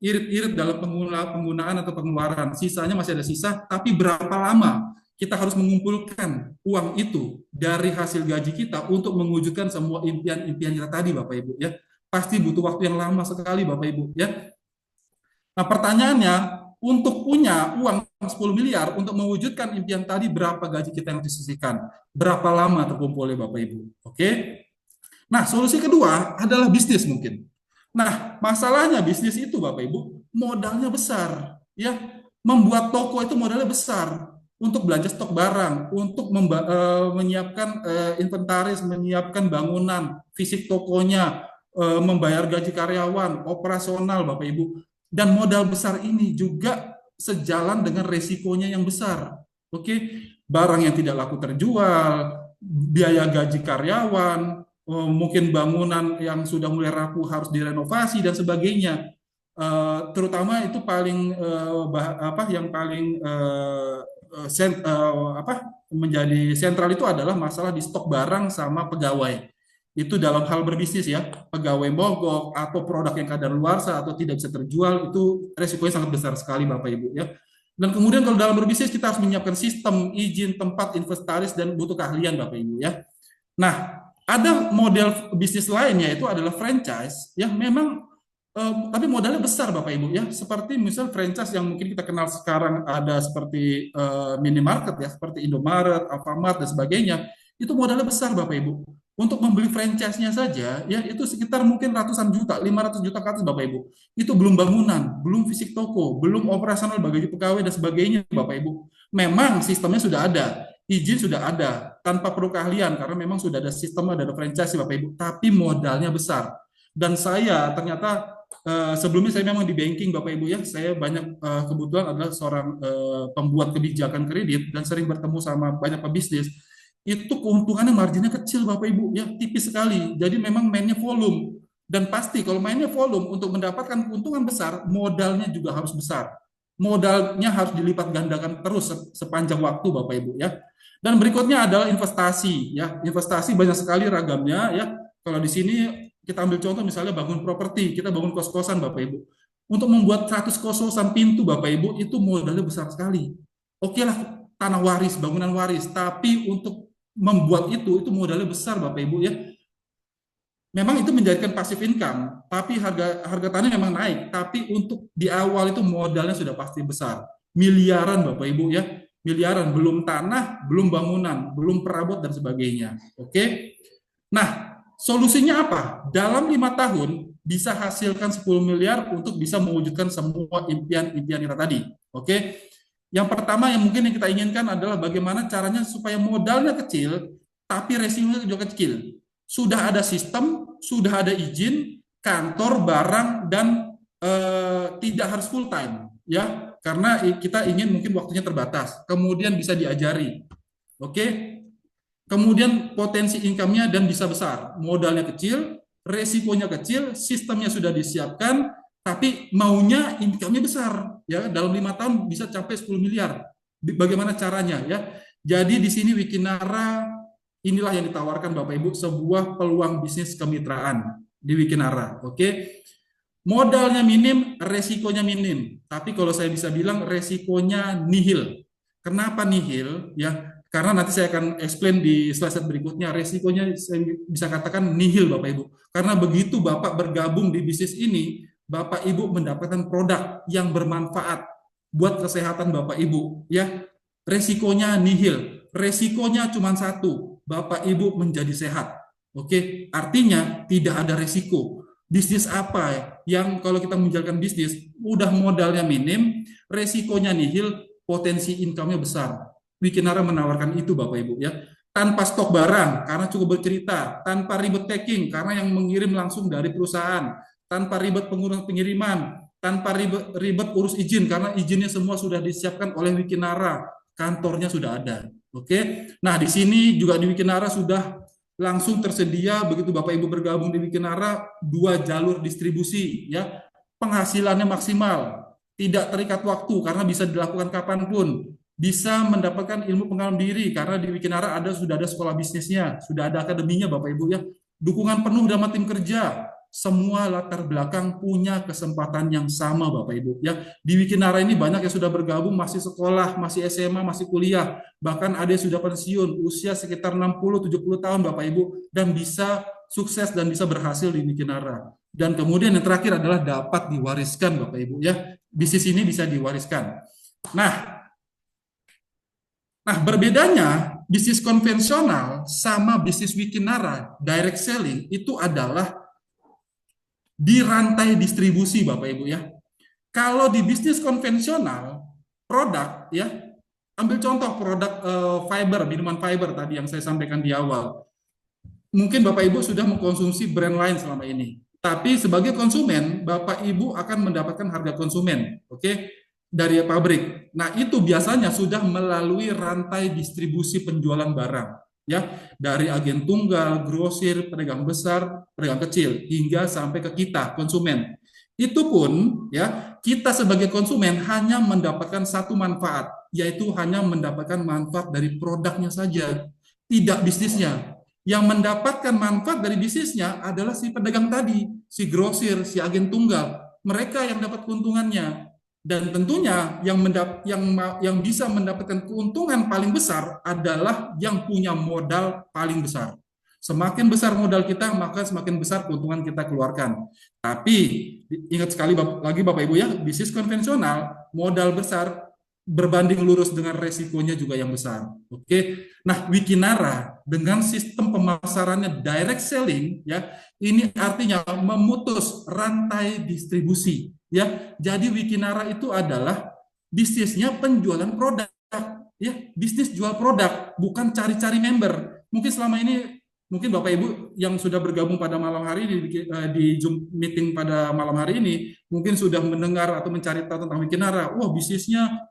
irit-irit dalam penggunaan atau pengeluaran. Sisanya masih ada sisa, tapi berapa lama kita harus mengumpulkan uang itu dari hasil gaji kita untuk mewujudkan semua impian-impian kita tadi, Bapak Ibu ya. Pasti butuh waktu yang lama sekali, Bapak Ibu ya. Nah, pertanyaannya, untuk punya uang 10 miliar untuk mewujudkan impian tadi, berapa gaji kita yang disisihkan? Berapa lama terkumpulnya, Bapak Ibu? Oke. Nah, solusi kedua adalah bisnis mungkin. Nah, masalahnya bisnis itu Bapak Ibu, modalnya besar, ya. Membuat toko itu modalnya besar untuk belanja stok barang, untuk menyiapkan inventaris, menyiapkan bangunan, fisik tokonya, membayar gaji karyawan, operasional Bapak Ibu. Dan modal besar ini juga sejalan dengan resikonya yang besar. Oke, barang yang tidak laku terjual, biaya gaji karyawan, mungkin bangunan yang sudah mulai rapuh harus direnovasi dan sebagainya. Terutama itu paling yang paling menjadi sentral itu adalah masalah di stok barang sama pegawai. Itu dalam hal berbisnis ya, pegawai mogok atau produk yang kadaluarsa atau tidak bisa terjual, itu resikonya sangat besar sekali Bapak Ibu ya. Dan kemudian kalau dalam berbisnis kita harus menyiapkan sistem, izin, tempat, inventaris, dan butuh keahlian Bapak Ibu ya. Nah, ada model bisnis lainnya itu adalah franchise yang memang tapi modalnya besar Bapak Ibu ya. Seperti misal franchise yang mungkin kita kenal sekarang ada seperti minimarket ya, seperti Indomaret, Alfamart dan sebagainya. Itu modalnya besar Bapak Ibu. Untuk membeli franchise-nya saja ya itu sekitar mungkin ratusan juta, 500 juta ke atas Bapak Ibu. Itu belum bangunan, belum fisik toko, belum operasional bagi pegawai dan sebagainya Bapak Ibu. Memang sistemnya sudah ada, izin sudah ada, tanpa perlu keahlian karena memang sudah ada sistem, ada franchise Bapak Ibu, tapi modalnya besar. Dan saya ternyata sebelumnya saya memang di banking Bapak Ibu ya, saya banyak kebetulan adalah seorang pembuat kebijakan kredit dan sering bertemu sama banyak pebisnis. Itu keuntungannya marginnya kecil Bapak Ibu ya, tipis sekali. Jadi memang mainnya volume, dan pasti kalau mainnya volume untuk mendapatkan keuntungan besar, modalnya juga harus besar. Modalnya harus dilipat gandakan terus sepanjang waktu Bapak Ibu ya. Dan berikutnya adalah investasi ya. Investasi banyak sekali ragamnya ya. Kalau di sini kita ambil contoh misalnya bangun properti, kita bangun kos-kosan Bapak Ibu. Untuk membuat 100 kos-kosan pintu Bapak Ibu itu modalnya besar sekali. Oke lah tanah waris, bangunan waris, tapi untuk membuat itu modalnya besar Bapak Ibu ya. Memang itu menjadikan passive income, tapi harga tanah memang naik, tapi untuk di awal itu modalnya sudah pasti besar. Miliaran Bapak Ibu ya, miliaran, belum tanah, belum bangunan, belum perabot dan sebagainya. Oke. Nah, solusinya apa? Dalam 5 tahun bisa hasilkan 10 miliar untuk bisa mewujudkan semua impian-impian kita tadi. Oke. Yang pertama yang mungkin yang kita inginkan adalah bagaimana caranya supaya modalnya kecil, tapi resikonya juga kecil. Sudah ada sistem, sudah ada izin, kantor, barang, dan tidak harus full time, ya, karena kita ingin mungkin waktunya terbatas. Kemudian bisa diajari, oke. Kemudian potensi income-nya dan bisa besar, modalnya kecil, resikonya kecil, sistemnya sudah disiapkan, tapi maunya income-nya besar, ya, dalam 5 tahun bisa capai 10 miliar. Bagaimana caranya, ya? Jadi di sini Wikinara inilah yang ditawarkan Bapak Ibu, sebuah peluang bisnis kemitraan di Wikinara, oke? Modalnya minim, resikonya minim. Tapi kalau saya bisa bilang resikonya nihil. Kenapa nihil? Ya, karena nanti saya akan explain di slide berikutnya. Resikonya saya bisa katakan nihil Bapak Ibu. Karena begitu Bapak bergabung di bisnis ini, Bapak Ibu mendapatkan produk yang bermanfaat buat kesehatan Bapak Ibu. Ya, resikonya nihil. Resikonya cuma satu, Bapak Ibu menjadi sehat. Oke, artinya tidak ada resiko. Bisnis apa ya? Yang kalau kita menjalankan bisnis, udah modalnya minim, resikonya nihil, potensi income-nya besar. Wikinara menawarkan itu Bapak Ibu ya. Tanpa stok barang, karena cukup bercerita. Tanpa ribet packing, karena yang mengirim langsung dari perusahaan. Tanpa ribet pengurus pengiriman. Tanpa ribet urus izin, karena izinnya semua sudah disiapkan oleh Wikinara. Kantornya sudah ada. Oke. Nah, di sini juga di Wikinara sudah langsung tersedia begitu Bapak Ibu bergabung di Wikinara 2 jalur distribusi ya. Penghasilannya maksimal, tidak terikat waktu karena bisa dilakukan kapanpun. Bisa mendapatkan ilmu pengalaman diri karena di Wikinara sudah ada sekolah bisnisnya, sudah ada akademinya Bapak Ibu ya. Dukungan penuh sama tim kerja. Semua latar belakang punya kesempatan yang sama Bapak Ibu ya. Di Wikinara ini banyak yang sudah bergabung masih sekolah, masih SMA, masih kuliah, bahkan ada yang sudah pensiun usia sekitar 60-70 tahun Bapak Ibu dan bisa sukses dan bisa berhasil di Wikinara. Dan kemudian yang terakhir adalah dapat diwariskan Bapak Ibu ya. Bisnis ini bisa diwariskan. Nah, berbedanya bisnis konvensional sama bisnis Wikinara direct selling itu adalah di rantai distribusi Bapak Ibu ya. Kalau di bisnis konvensional produk ya, ambil contoh produk fiber, minuman fiber tadi yang saya sampaikan di awal. Mungkin Bapak Ibu sudah mengkonsumsi brand lain selama ini. Tapi sebagai konsumen, Bapak Ibu akan mendapatkan harga konsumen, oke, dari pabrik. Nah, itu biasanya sudah melalui rantai distribusi penjualan barang, ya, dari agen tunggal, grosir, pedagang besar, pedagang kecil, hingga sampai ke kita, konsumen. Itu pun, ya, kita sebagai konsumen hanya mendapatkan satu manfaat, yaitu hanya mendapatkan manfaat dari produknya saja, tidak bisnisnya. Yang mendapatkan manfaat dari bisnisnya adalah si pedagang tadi, si grosir, si agen tunggal. Mereka yang dapat keuntungannya. Dan tentunya yang bisa mendapatkan keuntungan paling besar adalah yang punya modal paling besar. Semakin besar modal kita, maka semakin besar keuntungan kita keluarkan. Tapi ingat sekali lagi Bapak Ibu ya, bisnis konvensional modal besar berbanding lurus dengan resikonya juga yang besar. Oke. Nah, Wikinara dengan sistem pemasarannya direct selling ya, ini artinya memutus rantai distribusi ya. Jadi Wikinara itu adalah bisnisnya penjualan produk ya, bisnis jual produk, bukan cari-cari member. Mungkin selama ini mungkin Bapak Ibu yang sudah bergabung pada malam hari di Zoom meeting pada malam hari ini mungkin sudah mendengar atau mencari tahu tentang Wikinara. Wah, bisnisnya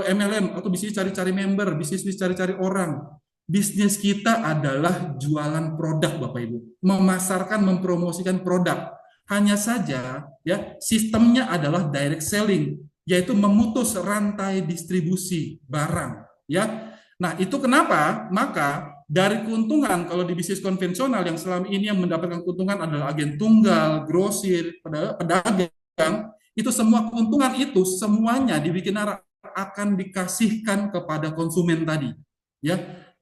MLM atau bisnis cari-cari member, bisnis cari-cari orang. Bisnis kita adalah jualan produk Bapak Ibu, memasarkan, mempromosikan produk. Hanya saja ya sistemnya adalah direct selling, yaitu memutus rantai distribusi barang ya. Nah, itu kenapa? Maka dari keuntungan kalau di bisnis konvensional yang selama ini yang mendapatkan keuntungan adalah agen tunggal, grosir, pedagang, itu semua keuntungan itu semuanya dibikin akan dikasihkan kepada konsumen tadi. Ya,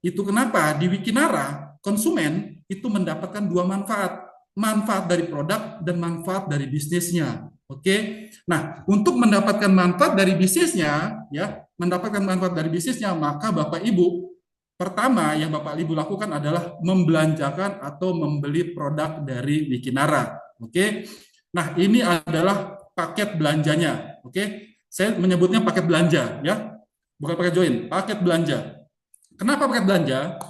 itu kenapa di Wikinara konsumen itu mendapatkan dua manfaat, manfaat dari produk dan manfaat dari bisnisnya. Oke. Nah, untuk mendapatkan manfaat dari bisnisnya, ya, mendapatkan manfaat dari bisnisnya, maka Bapak Ibu pertama yang Bapak Ibu lakukan adalah membelanjakan atau membeli produk dari Wikinara. Oke. Nah, ini adalah paket belanjanya. Oke. Saya menyebutnya paket belanja, ya, bukan paket join, paket belanja. Kenapa paket belanja?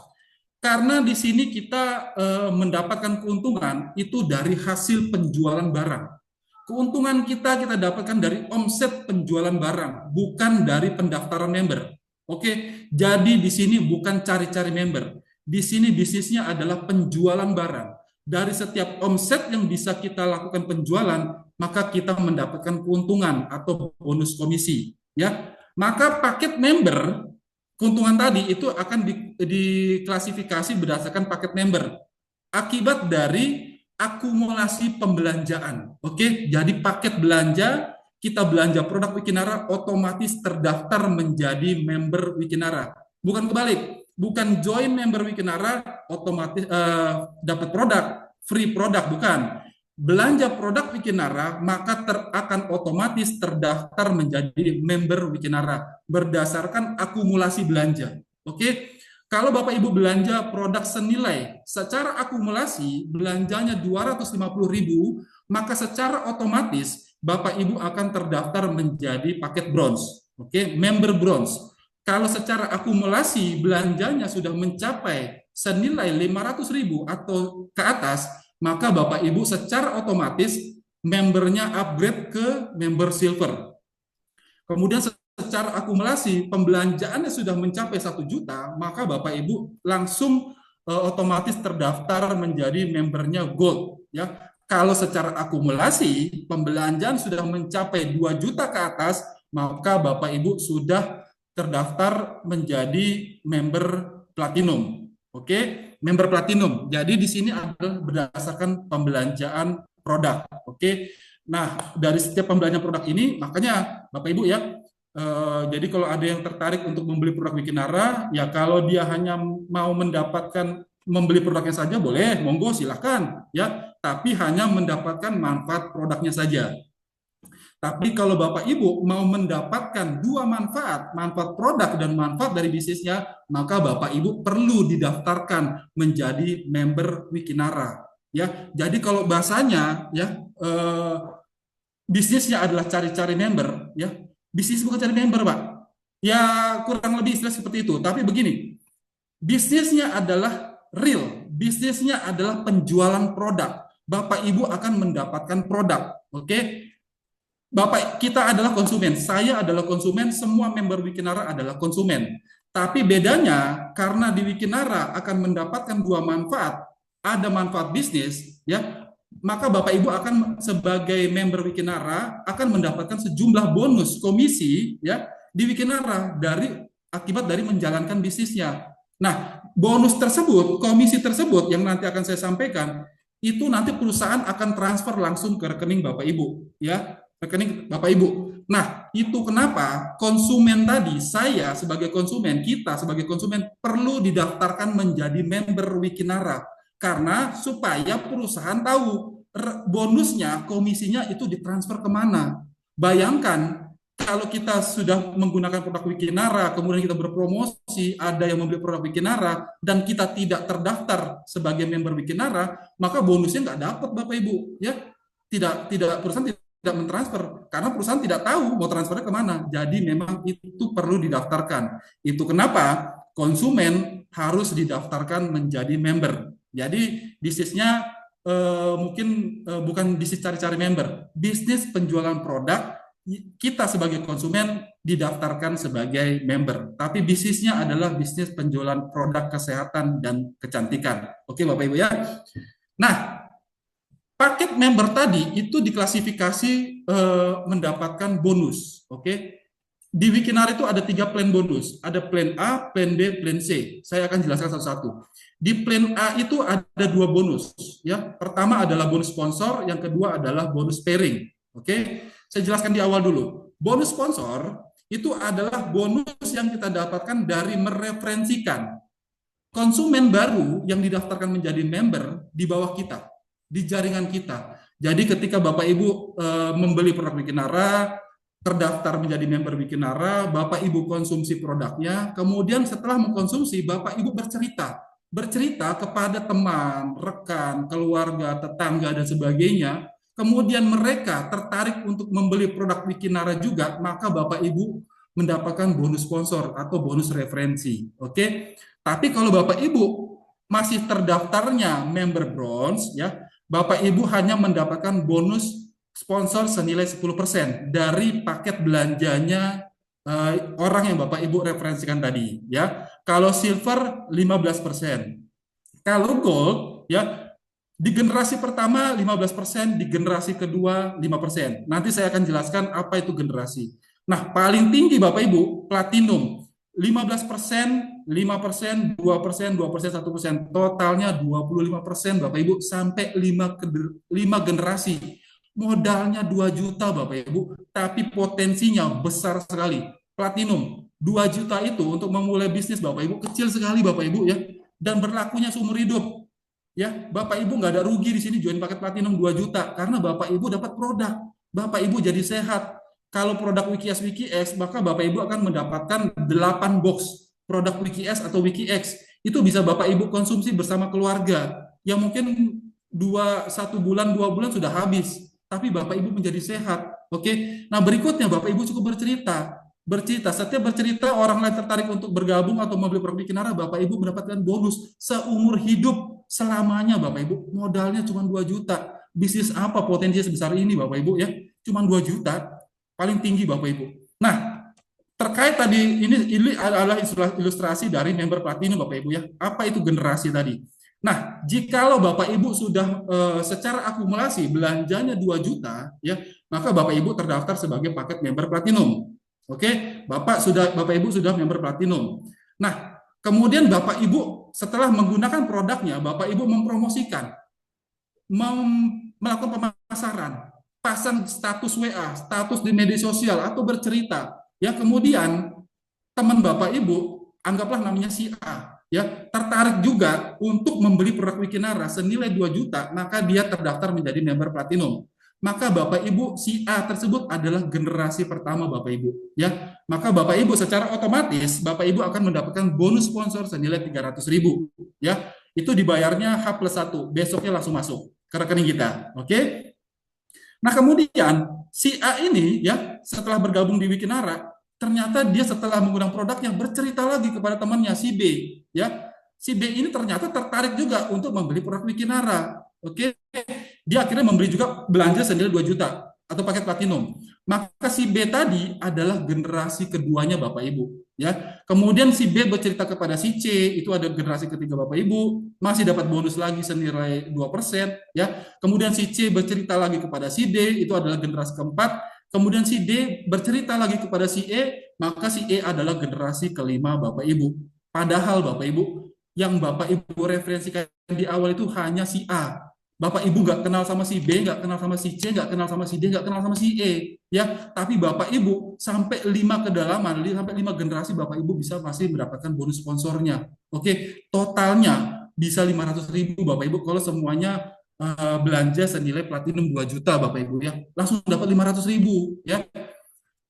Karena di sini kita mendapatkan keuntungan itu dari hasil penjualan barang. Keuntungan kita dapatkan dari omset penjualan barang, bukan dari pendaftaran member. Oke, jadi di sini bukan cari-cari member. Di sini bisnisnya adalah penjualan barang. Dari setiap omset yang bisa kita lakukan penjualan, maka kita mendapatkan keuntungan atau bonus komisi. Ya, maka paket member keuntungan tadi itu akan diklasifikasi berdasarkan paket member akibat dari akumulasi pembelanjaan. Oke, jadi paket belanja kita belanja produk Wikinara otomatis terdaftar menjadi member Wikinara. Bukan kebalik, bukan join member Wikinara otomatis dapat produk, free produk, bukan. Belanja produk Wikinara maka akan otomatis terdaftar menjadi member Wikinara berdasarkan akumulasi belanja. Oke. Kalau Bapak Ibu belanja produk senilai secara akumulasi belanjanya 250.000, maka secara otomatis Bapak Ibu akan terdaftar menjadi paket bronze. Oke, member bronze. Kalau secara akumulasi belanjanya sudah mencapai senilai 500.000 atau ke atas, maka Bapak Ibu secara otomatis membernya upgrade ke member silver. Kemudian secara akumulasi pembelanjaannya sudah mencapai 1 juta, maka Bapak Ibu langsung otomatis terdaftar menjadi membernya gold. Ya, kalau secara akumulasi pembelanjaan sudah mencapai 2 juta ke atas, maka Bapak Ibu sudah terdaftar menjadi member platinum. Oke, member platinum. Jadi di sini adalah berdasarkan pembelanjaan produk. Oke. Nah, dari setiap pembelanjaan produk ini, makanya Bapak Ibu ya, jadi kalau ada yang tertarik untuk membeli produk Wikinara, ya kalau dia hanya mau mendapatkan membeli produknya saja boleh, monggo silahkan ya, tapi hanya mendapatkan manfaat produknya saja. Tapi kalau Bapak Ibu mau mendapatkan dua manfaat, manfaat produk dan manfaat dari bisnisnya, maka Bapak Ibu perlu didaftarkan menjadi member Wikinara. Ya, jadi kalau bahasanya ya bisnisnya adalah cari-cari member, ya bisnis bukan cari member, Pak. Ya kurang lebih istilah seperti itu. Tapi begini, bisnisnya adalah real, bisnisnya adalah penjualan produk. Bapak Ibu akan mendapatkan produk, oke? Bapak kita adalah konsumen, saya adalah konsumen, semua member Wikinara adalah konsumen. Tapi bedanya karena di Wikinara akan mendapatkan dua manfaat, ada manfaat bisnis, ya, maka Bapak Ibu akan sebagai member Wikinara akan mendapatkan sejumlah bonus komisi, ya, di Wikinara akibat dari menjalankan bisnisnya. Nah, bonus tersebut, komisi tersebut yang nanti akan saya sampaikan, itu nanti perusahaan akan transfer langsung ke rekening Bapak Ibu, ya, rekening Bapak Ibu. Nah, itu kenapa konsumen tadi, saya sebagai konsumen, kita sebagai konsumen perlu didaftarkan menjadi member Wikinara. Karena supaya perusahaan tahu bonusnya, komisinya itu ditransfer kemana. Bayangkan kalau kita sudah menggunakan produk Wikinara, kemudian kita berpromosi, ada yang membeli produk Wikinara, dan kita tidak terdaftar sebagai member Wikinara, maka bonusnya nggak dapat Bapak Ibu. Ya, tidak perusahaan tidak mentransfer karena perusahaan tidak tahu mau transfernya kemana. Jadi memang itu perlu didaftarkan. Itu kenapa konsumen harus didaftarkan menjadi member. Jadi bisnisnya mungkin bukan bisnis cari-cari member, bisnis penjualan produk. Kita sebagai konsumen didaftarkan sebagai member, tapi bisnisnya adalah bisnis penjualan produk kesehatan dan kecantikan. Oke Bapak Ibu ya. Nah, paket member tadi itu diklasifikasi mendapatkan bonus. Oke. Di Wikinara itu ada 3 plan bonus. Ada plan A, plan B, plan C. Saya akan jelaskan satu-satu. Di plan A itu ada 2 bonus. Ya, pertama adalah bonus sponsor, yang kedua adalah bonus pairing. Oke, saya jelaskan di awal dulu. Bonus sponsor itu adalah bonus yang kita dapatkan dari mereferensikan konsumen baru yang didaftarkan menjadi member di bawah kita, di jaringan kita. Jadi ketika Bapak Ibu membeli produk Wikinara, terdaftar menjadi member Wikinara, Bapak Ibu konsumsi produknya, kemudian setelah mengkonsumsi, Bapak Ibu bercerita kepada teman, rekan, keluarga, tetangga, dan sebagainya, kemudian mereka tertarik untuk membeli produk Wikinara juga, maka Bapak Ibu mendapatkan bonus sponsor atau bonus referensi. Oke? Tapi kalau Bapak Ibu masih terdaftarnya member bronze, ya, Bapak Ibu hanya mendapatkan bonus sponsor senilai 10% dari paket belanjanya orang yang Bapak Ibu referensikan tadi, ya. Kalau silver 15%. Kalau gold, ya, di generasi pertama 15%, di generasi kedua 5%. Nanti saya akan jelaskan apa itu generasi. Nah, paling tinggi Bapak Ibu platinum 15%, 5%, 2%, 2%, 1%, totalnya 25% Bapak Ibu sampai 5 generasi. Modalnya 2 juta Bapak Ibu, tapi potensinya besar sekali. Platinum 2 juta itu untuk memulai bisnis Bapak Ibu kecil sekali Bapak Ibu ya, dan berlakunya seumur hidup. Ya, Bapak Ibu nggak ada rugi di sini join paket platinum 2 juta karena Bapak Ibu dapat produk. Bapak Ibu jadi sehat. Kalau produk WikiX, maka Bapak Ibu akan mendapatkan 8 box produk WikiS atau WikiX. Itu bisa Bapak Ibu konsumsi bersama keluarga. Yang mungkin 1 bulan, 2 bulan sudah habis. Tapi Bapak Ibu menjadi sehat. Oke. Nah, berikutnya Bapak Ibu cukup bercerita. Setiap bercerita orang lain tertarik untuk bergabung atau membeli produk Wikinara, Bapak Ibu mendapatkan bonus seumur hidup selamanya. Bapak Ibu, modalnya cuma 2 juta. Bisnis apa potensi sebesar ini Bapak Ibu ya? Cuma 2 juta, paling tinggi Bapak Ibu. Nah, terkait tadi ini adalah ilustrasi dari member platinum Bapak Ibu ya. Apa itu generasi tadi? Nah, jikalau Bapak Ibu sudah secara akumulasi belanjanya 2 juta ya, maka Bapak Ibu terdaftar sebagai paket member platinum. Oke, Bapak Ibu sudah member platinum. Nah, kemudian Bapak Ibu setelah menggunakan produknya, Bapak Ibu mempromosikan, melakukan pemasaran, pasang status WA, status di media sosial atau bercerita. Ya, kemudian teman Bapak Ibu, anggaplah namanya si A, ya, tertarik juga untuk membeli produk Wikinara senilai 2 juta, maka dia terdaftar menjadi member platinum. Maka Bapak Ibu si A tersebut adalah generasi pertama Bapak Ibu, ya. Maka Bapak Ibu secara otomatis Bapak Ibu akan mendapatkan bonus sponsor senilai 300.000, ya. Itu dibayarnya H+1, besoknya langsung masuk ke rekening kita. Oke? Nah, kemudian si A ini ya setelah bergabung di Wikinara, ternyata dia setelah menggunakan produknya bercerita lagi kepada temannya si B, ya. Si B ini ternyata tertarik juga untuk membeli produk Wikinara. Oke. Dia akhirnya membeli juga, belanja senilai 2 juta atau paket platinum. Maka si B tadi adalah generasi keduanya Bapak Ibu, ya. Kemudian si B bercerita kepada si C, itu ada generasi ketiga Bapak Ibu, masih dapat bonus lagi senilai 2%, ya. Kemudian si C bercerita lagi kepada si D, itu adalah generasi keempat. Kemudian si D bercerita lagi kepada si E, maka si E adalah generasi kelima Bapak Ibu. Padahal Bapak Ibu, yang Bapak Ibu referensikan di awal itu hanya si A. Bapak Ibu nggak kenal sama si B, nggak kenal sama si C, nggak kenal sama si D, nggak kenal sama si E, ya. Tapi Bapak Ibu sampai 5 kedalaman, sampai 5 generasi Bapak Ibu bisa masih mendapatkan bonus sponsornya. Oke, totalnya bisa 500.000 Bapak Ibu kalau semuanya belanja senilai platinum 2 juta Bapak Ibu ya. Langsung dapat 500.000 ya.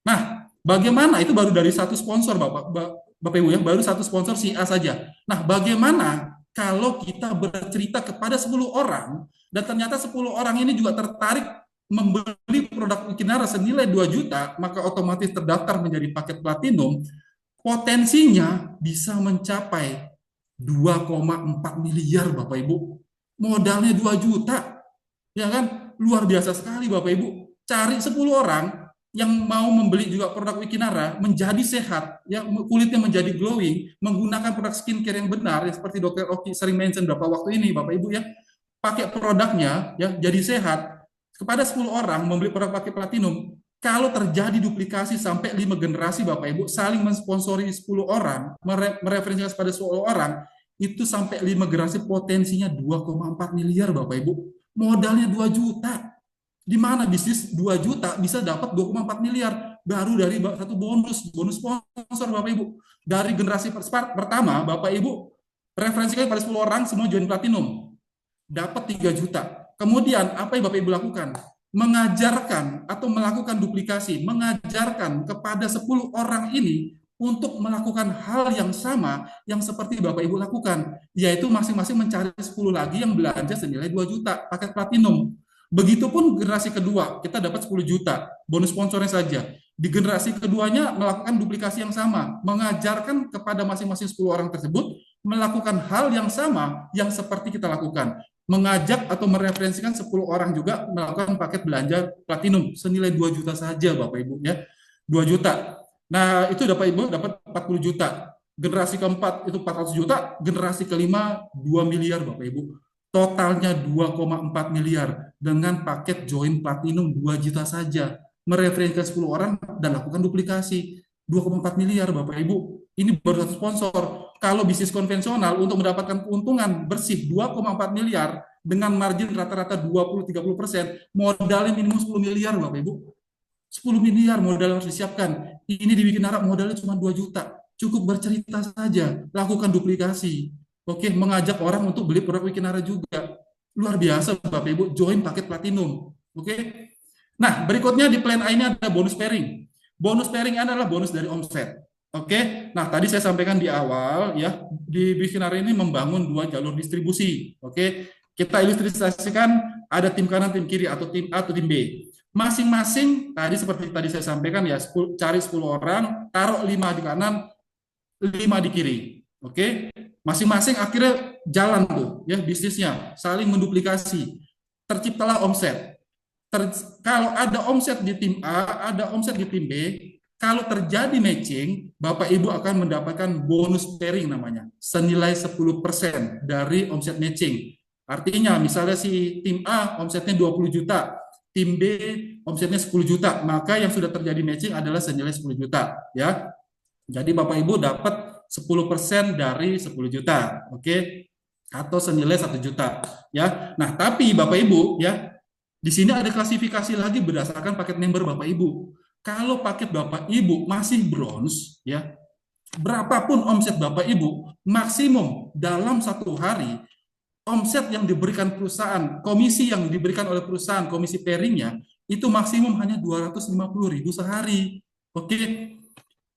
Nah, bagaimana itu baru dari satu sponsor Bapak Ibu ya, baru satu sponsor si A saja. Nah, bagaimana kalau kita bercerita kepada 10 orang dan ternyata 10 orang ini juga tertarik membeli produk Wikinara senilai 2 juta, maka otomatis terdaftar menjadi paket platinum, potensinya bisa mencapai 2,4 miliar Bapak Ibu. Modalnya 2 juta. Ya kan? Luar biasa sekali Bapak Ibu. Cari 10 orang yang mau membeli juga produk Wikinara menjadi sehat, ya, kulitnya menjadi glowing, menggunakan produk skincare yang benar, ya, seperti Dokter Oki sering mention beberapa waktu ini, Bapak Ibu ya, pakai produknya, ya, jadi sehat. Kepada 10 orang membeli produk pakai platinum, kalau terjadi duplikasi sampai 5 generasi, Bapak Ibu, saling mensponsori 10 orang, mereferensikan pada 10 orang, itu sampai 5 generasi potensinya 2,4 miliar, Bapak Ibu. Modalnya 2 juta. Di mana bisnis 2 juta bisa dapat 2,4 miliar baru dari satu bonus sponsor Bapak Ibu. Dari generasi pertama Bapak Ibu referensikan pada 10 orang semua join platinum. Dapat 3 juta. Kemudian apa yang Bapak Ibu lakukan? Mengajarkan atau melakukan duplikasi, mengajarkan kepada 10 orang ini untuk melakukan hal yang sama yang seperti Bapak Ibu lakukan, yaitu masing-masing mencari 10 lagi yang belanja senilai 2 juta paket platinum. Begitupun generasi kedua, kita dapat 10 juta, bonus sponsornya saja. Di generasi keduanya melakukan duplikasi yang sama, mengajarkan kepada masing-masing 10 orang tersebut melakukan hal yang sama yang seperti kita lakukan. Mengajak atau mereferensikan 10 orang juga melakukan paket belanja platinum senilai 2 juta saja Bapak Ibu ya. 2 juta. Nah, itu Bapak Ibu dapat 40 juta. Generasi keempat itu 400 juta, generasi kelima 2 miliar Bapak Ibu. Totalnya 2,4 miliar dengan paket join platinum 2 juta saja. Mereferensikan 10 orang dan lakukan duplikasi. 2,4 miliar Bapak Ibu. Ini baru satu sponsor. Kalau bisnis konvensional untuk mendapatkan keuntungan bersih 2,4 miliar dengan margin rata-rata 20-30%, modalnya minimum 10 miliar Bapak Ibu. 10 miliar modal harus disiapkan. Ini dibikin Arab modalnya cuma 2 juta. Cukup bercerita saja, lakukan duplikasi. Oke, mengajak orang untuk beli produk Wikinara juga. Luar biasa Bapak Ibu, join paket platinum. Oke. Nah, berikutnya di plan A ini ada bonus pairing. Bonus pairing adalah bonus dari omset. Oke, nah tadi saya sampaikan di awal ya, di Bikinar ini membangun dua jalur distribusi. Oke, kita ilustrasikan ada tim kanan, tim kiri atau tim A atau tim B. Masing-masing tadi seperti tadi saya sampaikan ya, cari 10 orang, taruh 5 di kanan, 5 di kiri. Oke, masing-masing akhirnya jalan tuh ya bisnisnya, saling menduplikasi. Terciptalah omset. Kalau ada omset di tim A, ada omset di tim B, kalau terjadi matching, Bapak Ibu akan mendapatkan bonus pairing namanya, senilai 10% dari omset matching. Artinya misalnya si tim A omsetnya 20 juta, tim B omsetnya 10 juta, maka yang sudah terjadi matching adalah senilai 10 juta ya. Jadi Bapak Ibu dapat 10% dari 10 juta, oke? Atau senilai 1 juta ya. Nah, tapi Bapak Ibu ya, di sini ada klasifikasi lagi berdasarkan paket member Bapak Ibu. Kalau paket Bapak Ibu masih bronze, ya, berapapun omset Bapak Ibu, maksimum dalam 1 hari, omset yang diberikan perusahaan, komisi yang diberikan oleh perusahaan, komisi pairingnya, itu maksimum hanya 250.000 sehari. Oke,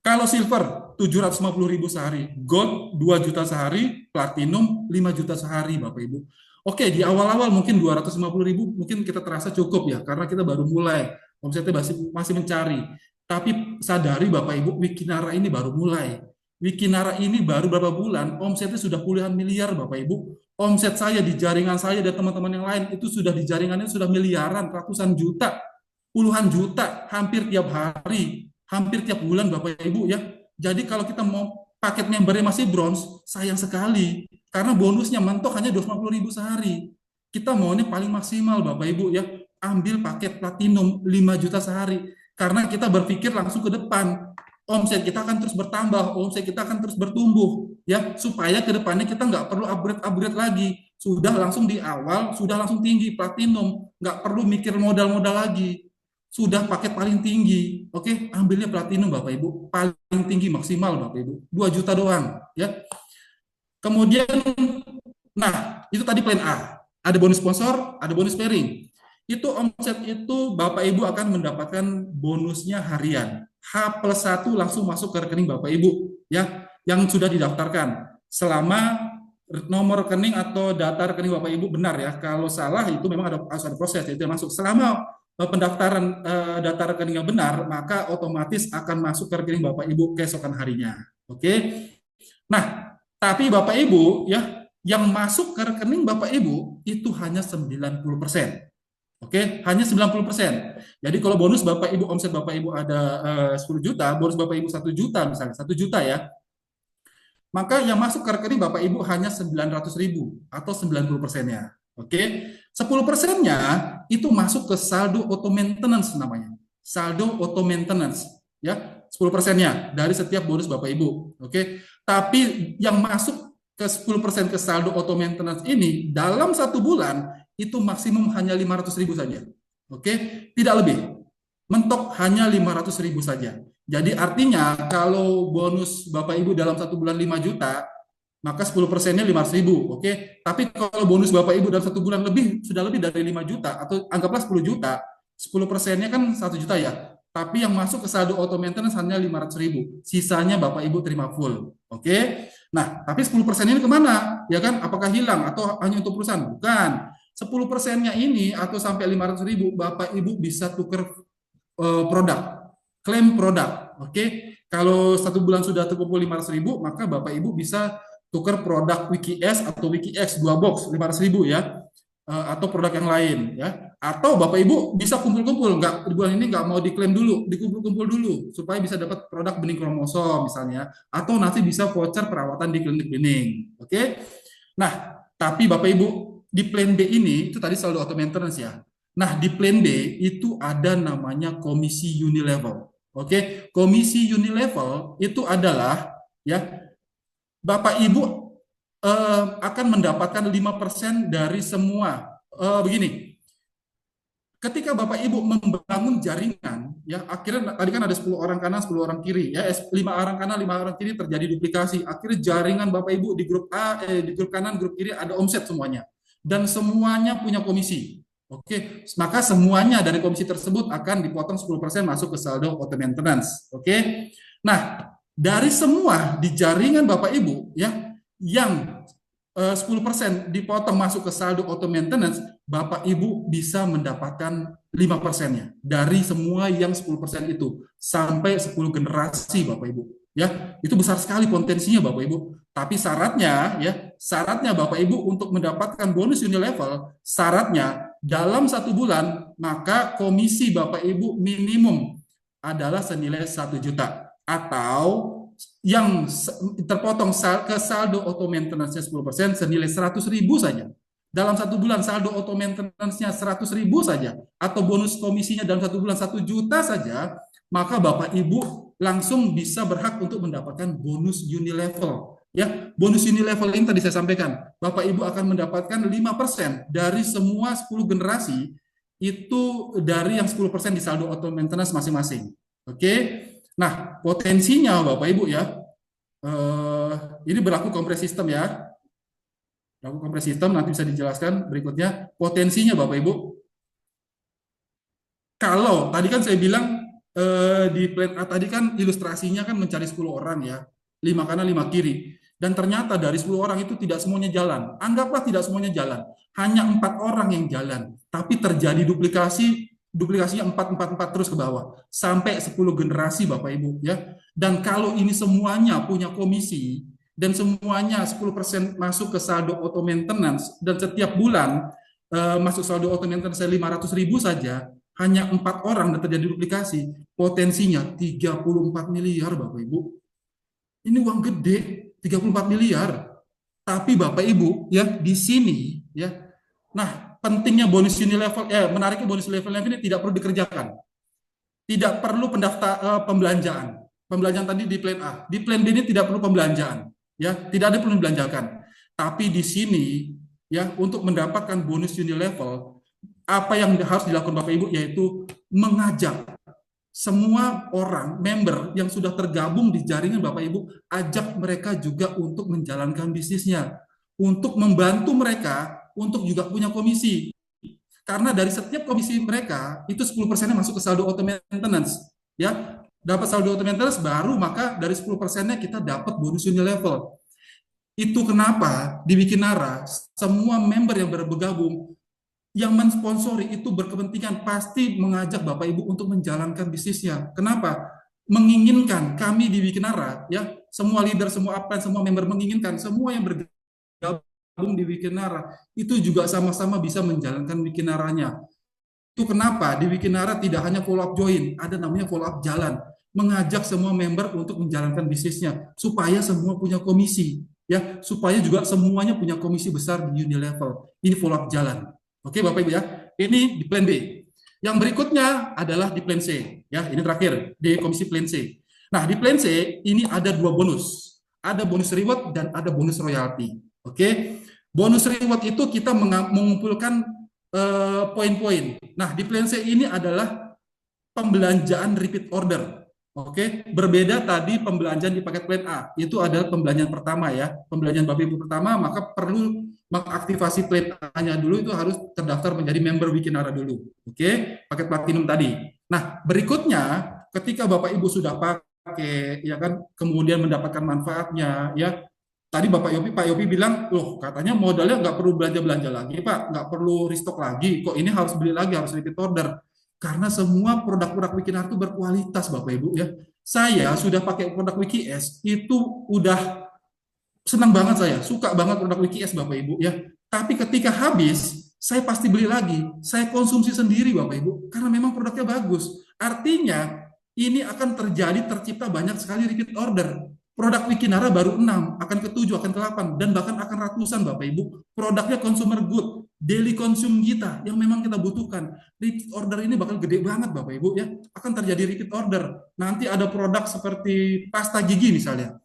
kalau silver 750.000 sehari, gold 2 juta sehari, platinum 5 juta sehari, Bapak Ibu. Oke, di awal-awal mungkin 250.000 mungkin kita terasa cukup ya, karena kita baru mulai, omsetnya masih mencari. Tapi sadari Bapak Ibu, Wikinara ini baru mulai. Wikinara ini baru berapa bulan, omsetnya sudah puluhan miliar Bapak Ibu. Omset saya di jaringan saya dan teman-teman yang lain itu sudah di jaringannya sudah miliaran, ratusan juta, puluhan juta, hampir tiap hari, hampir tiap bulan Bapak Ibu ya. Jadi kalau kita mau paket membernya masih bronze, sayang sekali. Karena bonusnya mentok hanya 250.000 sehari. Kita maunya paling maksimal Bapak Ibu ya, ambil paket platinum 5 juta sehari. Karena kita berpikir langsung ke depan. Omset kita akan terus bertambah, omset kita akan terus bertumbuh ya, supaya ke depannya kita nggak perlu upgrade lagi. Sudah langsung di awal, sudah langsung tinggi platinum, nggak perlu mikir modal-modal lagi, sudah paket paling tinggi. Oke, ambilnya platinum Bapak Ibu, paling tinggi maksimal Bapak Ibu, 2 juta doang ya. Kemudian, nah itu tadi plan A, ada bonus sponsor, ada bonus pairing. Itu omset itu Bapak Ibu akan mendapatkan bonusnya harian. H+1 langsung masuk ke rekening Bapak Ibu ya, yang sudah didaftarkan. Selama nomor rekening atau data rekening Bapak Ibu benar ya. Kalau salah itu memang harus ada proses, itu yang masuk. Selama pendaftaran data rekening yang benar, maka otomatis akan masuk ke rekening Bapak Ibu keesokan harinya. Oke. Nah, tapi Bapak Ibu ya, yang masuk ke rekening Bapak Ibu itu hanya 90%. Oke, hanya 90%. Jadi kalau bonus Bapak Ibu, omset Bapak Ibu ada 10 juta, bonus Bapak Ibu 1 juta misalnya, 1 juta ya, maka yang masuk ke rekening Bapak Ibu hanya 900.000 atau 90%-nya. Oke, 10%-nya itu masuk ke saldo auto maintenance namanya. Saldo auto maintenance ya, 10%-nya dari setiap bonus Bapak Ibu. Oke, tapi yang masuk ke 10% ke saldo auto maintenance ini dalam 1 bulan itu maksimum hanya 500.000 saja. Oke, tidak lebih. Mentok hanya 500.000 saja. Jadi artinya kalau bonus Bapak Ibu dalam 1 bulan 5 juta, maka 10%-nya 500.000, oke? Tapi kalau bonus Bapak Ibu dalam 1 bulan sudah lebih dari 5 juta, atau anggaplah 10 juta, 10%-nya kan 1 juta ya. Tapi yang masuk ke saldo auto maintenance hanya 500.000. Sisanya Bapak Ibu terima full, oke? Nah, tapi 10% ini kemana? Ya kan, apakah hilang atau hanya untuk perusahaan? Bukan. 10%-nya ini atau sampai 500.000, Bapak Ibu bisa tukar produk, klaim produk. Oke, kalau 1 bulan sudah terkumpul 500.000, maka Bapak Ibu bisa tukar produk WikiS atau WikiX 2 box 500.000 ya, atau produk yang lain ya. Atau Bapak Ibu bisa kumpul-kumpul, nggak di bulan ini nggak mau diklaim dulu, dikumpul-kumpul dulu supaya bisa dapat produk bening kromosom misalnya, atau nanti bisa voucher perawatan di klinik bening. Oke, nah tapi Bapak Ibu di plan B ini itu tadi saldo auto maintenance ya. Nah, di plan B itu ada namanya komisi unilevel. Oke, komisi unilevel itu adalah ya Bapak Ibu akan mendapatkan 5% dari semua. Begini, ketika Bapak Ibu membangun jaringan, ya akhirnya tadi kan ada 10 orang kanan, 10 orang kiri, ya 5 orang kanan, 5 orang kiri terjadi duplikasi. Akhirnya jaringan Bapak Ibu di grup A, di grup kanan, grup kiri ada omset semuanya. Dan semuanya punya komisi. Oke, maka semuanya dari komisi tersebut akan dipotong 10% masuk ke saldo auto maintenance. Oke. Nah, Dari semua di jaringan Bapak Ibu ya yang 10% dipotong masuk ke saldo auto maintenance, Bapak Ibu bisa mendapatkan 5%-nya dari semua yang 10% itu sampai 10 generasi Bapak Ibu. Ya, itu besar sekali potensinya Bapak Ibu. Tapi syaratnya Bapak Ibu untuk mendapatkan bonus Unilevel, syaratnya dalam 1 bulan maka komisi Bapak Ibu minimum adalah senilai 1 juta atau yang terpotong ke saldo auto maintenance-nya 10% senilai 100.000 saja. Dalam 1 bulan saldo auto maintenance-nya 100.000 saja, atau bonus komisinya dalam 1 bulan 1 juta saja, maka Bapak Ibu langsung bisa berhak untuk mendapatkan bonus Unilevel. Ya, bonus Unilevel ini tadi saya sampaikan, Bapak Ibu akan mendapatkan 5% dari semua 10 generasi itu dari yang 10% di saldo auto maintenance masing-masing. Oke. Nah, potensinya Bapak Ibu ya, eh, ini berlaku kompres sistem ya. Berlaku kompres sistem nanti bisa dijelaskan berikutnya. Potensinya Bapak Ibu, kalau tadi kan saya bilang di plan A tadi kan ilustrasinya kan mencari 10 orang ya. 5 kanan, 5 kiri. Dan ternyata dari 10 orang itu tidak semuanya jalan. Anggaplah tidak semuanya jalan. Hanya 4 orang yang jalan. Tapi terjadi duplikasinya 4 4 4 terus ke bawah. Sampai 10 generasi Bapak Ibu ya. Dan kalau ini semuanya punya komisi, dan semuanya 10% masuk ke saldo auto maintenance, dan setiap bulan masuk saldo auto maintenance 500.000 saja, hanya 4 orang dan terjadi duplikasi, potensinya 34 miliar Bapak Ibu. Ini uang gede, 34 miliar. Tapi Bapak Ibu ya di sini ya. Nah, pentingnya bonus Unilevel menariknya bonus Unilevel ini tidak perlu dikerjakan. Tidak perlu pembelanjaan. Pembelanjaan tadi di plan A. Di plan B ini tidak perlu pembelanjaan, ya, tidak ada perlu dibelanjakan. Tapi di sini ya untuk mendapatkan bonus Unilevel, apa yang harus dilakukan Bapak Ibu yaitu mengajak semua orang member yang sudah tergabung di jaringan Bapak Ibu, ajak mereka juga untuk menjalankan bisnisnya, untuk membantu mereka untuk juga punya komisi. Karena dari setiap komisi mereka itu 10%-nya masuk ke saldo auto maintenance. Ya, dapat saldo auto maintenance baru maka dari 10%-nya kita dapat bonus Unilevel. Itu kenapa di Wikinara semua member yang bergabung yang mensponsori itu berkepentingan pasti mengajak Bapak Ibu untuk menjalankan bisnisnya. Kenapa? Menginginkan kami di Wikinara, ya, semua leader, semua apa, semua member menginginkan semua yang bergabung di Wikinara itu juga sama-sama bisa menjalankan Wikinaranya. Itu kenapa di Wikinara tidak hanya follow up join, ada namanya follow up jalan, mengajak semua member untuk menjalankan bisnisnya supaya semua punya komisi, ya, supaya juga semuanya punya komisi besar di Unilevel. Ini follow up jalan. Oke, Bapak Ibu ya. Ini di plan B. Yang berikutnya adalah di plan C, ya. Ini terakhir di komisi plan C. Nah, di plan C ini ada 2 bonus. Ada bonus reward dan ada bonus royalty. Oke. Bonus reward itu kita mengumpulkan poin-poin. Nah, di plan C ini adalah pembelanjaan repeat order. Oke, berbeda tadi pembelanjaan di paket plan A. Itu adalah pembelanjaan pertama ya. Pembelanjaan Bapak Ibu pertama, maka perlu mengaktifasi plan A-nya dulu, itu harus terdaftar menjadi member Wikinara dulu. Oke, paket platinum tadi. Nah, berikutnya ketika Bapak Ibu sudah pakai ya kan, kemudian mendapatkan manfaatnya ya. Tadi Pak Yopi bilang, loh katanya modalnya nggak perlu belanja-belanja lagi Pak, nggak perlu restock lagi, kok ini harus beli lagi, harus repeat order. Karena semua produk-produk Wikinar itu berkualitas Bapak Ibu ya. Saya sudah pakai produk WikiS, itu udah senang banget saya, suka banget produk WikiS Bapak Ibu ya. Tapi ketika habis, saya pasti beli lagi, saya konsumsi sendiri Bapak Ibu, karena memang produknya bagus. Artinya, ini akan tercipta banyak sekali repeat order. Produk Wikinara baru 6, akan ke-7, akan ke-8, dan bahkan akan ratusan Bapak Ibu. Produknya consumer good, daily consume kita, yang memang kita butuhkan. Repeat order ini bakal gede banget Bapak Ibu ya. Akan terjadi repeat order. Nanti ada produk seperti pasta gigi misalnya.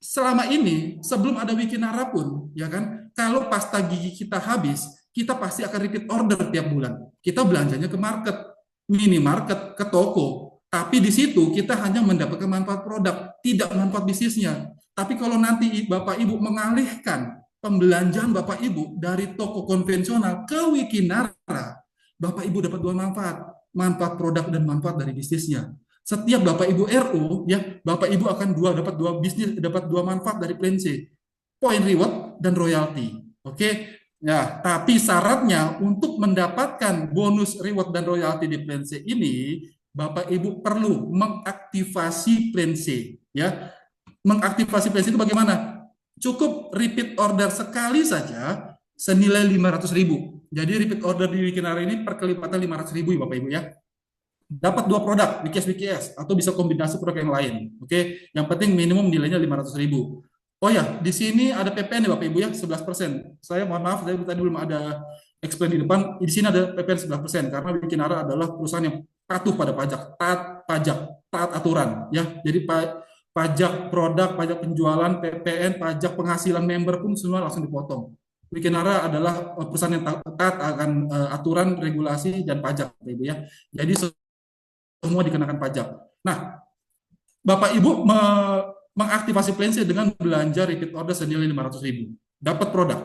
Selama ini, sebelum ada Wikinara pun, ya kan, kalau pasta gigi kita habis, kita pasti akan repeat order tiap bulan. Kita belanjanya ke market, minimarket, ke toko. Tapi di situ kita hanya mendapatkan manfaat produk, tidak manfaat bisnisnya. Tapi kalau nanti Bapak Ibu mengalihkan pembelanjaan Bapak Ibu dari toko konvensional ke Wikinara, Bapak Ibu dapat 2 manfaat, manfaat produk dan manfaat dari bisnisnya. Setiap Bapak Ibu RO, ya, Bapak Ibu akan dapat dua bisnis, dapat dua manfaat dari plan C, point reward dan royalti. Oke. Ya, tapi syaratnya untuk mendapatkan bonus reward dan royalti di plan C ini, Bapak Ibu perlu mengaktifasi plan C, ya. Mengaktifasi plan C itu bagaimana? Cukup repeat order sekali saja senilai 500.000. Jadi repeat order di Wikinara ini per kelipatan 500.000 Bapak Ibu ya. Dapat dua produk, WKS atau bisa kombinasi produk yang lain. Oke, yang penting minimum nilainya 500.000. Oh ya, di sini ada PPN ya Bapak Ibu ya, 11%. Saya mohon maaf, tadi belum ada explain di depan. Di sini ada PPN 11% karena Wikinara adalah perusahaan yang patuh pada taat aturan ya. Jadi pajak produk, pajak penjualan, PPN, pajak penghasilan member pun semua langsung dipotong. Wikinara adalah perusahaan yang taat akan aturan, regulasi, dan pajak, Ibu ya. Jadi semua dikenakan pajak. Nah, Bapak Ibu mengaktifasi plan C dengan belanja repeat order senilai 500.000. Dapat produk.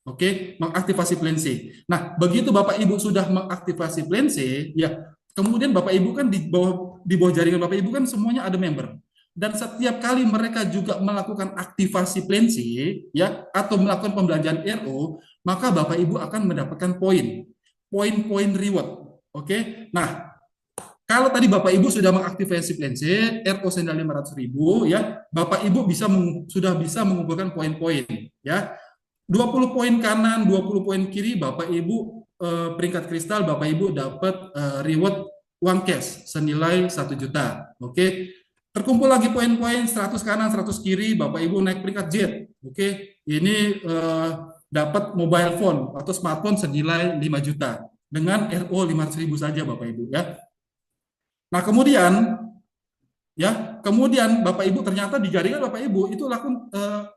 Oke, mengaktifasi plan C. Nah, begitu Bapak Ibu sudah mengaktifasi plan C, ya, kemudian Bapak Ibu kan di bawah jaringan Bapak Ibu kan semuanya ada member. Dan setiap kali mereka juga melakukan aktivasi plan C, ya, atau melakukan pembelanjaan RO, maka Bapak Ibu akan mendapatkan poin reward. Oke. Nah, kalau tadi Bapak Ibu sudah mengaktifasi plan C, RO senilai 500.000, ya, Bapak Ibu sudah bisa mengumpulkan poin-poin, ya. 20 poin kanan, 20 poin kiri, Bapak Ibu peringkat kristal, Bapak Ibu dapat reward uang cash senilai 1 juta. Oke. Terkumpul lagi poin-poin 100 kanan, 100 kiri, Bapak Ibu naik peringkat Z. Oke. Ini dapat mobile phone atau smartphone senilai 5 juta dengan RO 500.000 saja Bapak Ibu ya. Nah, kemudian Bapak Ibu ternyata di jaringan Bapak Ibu itu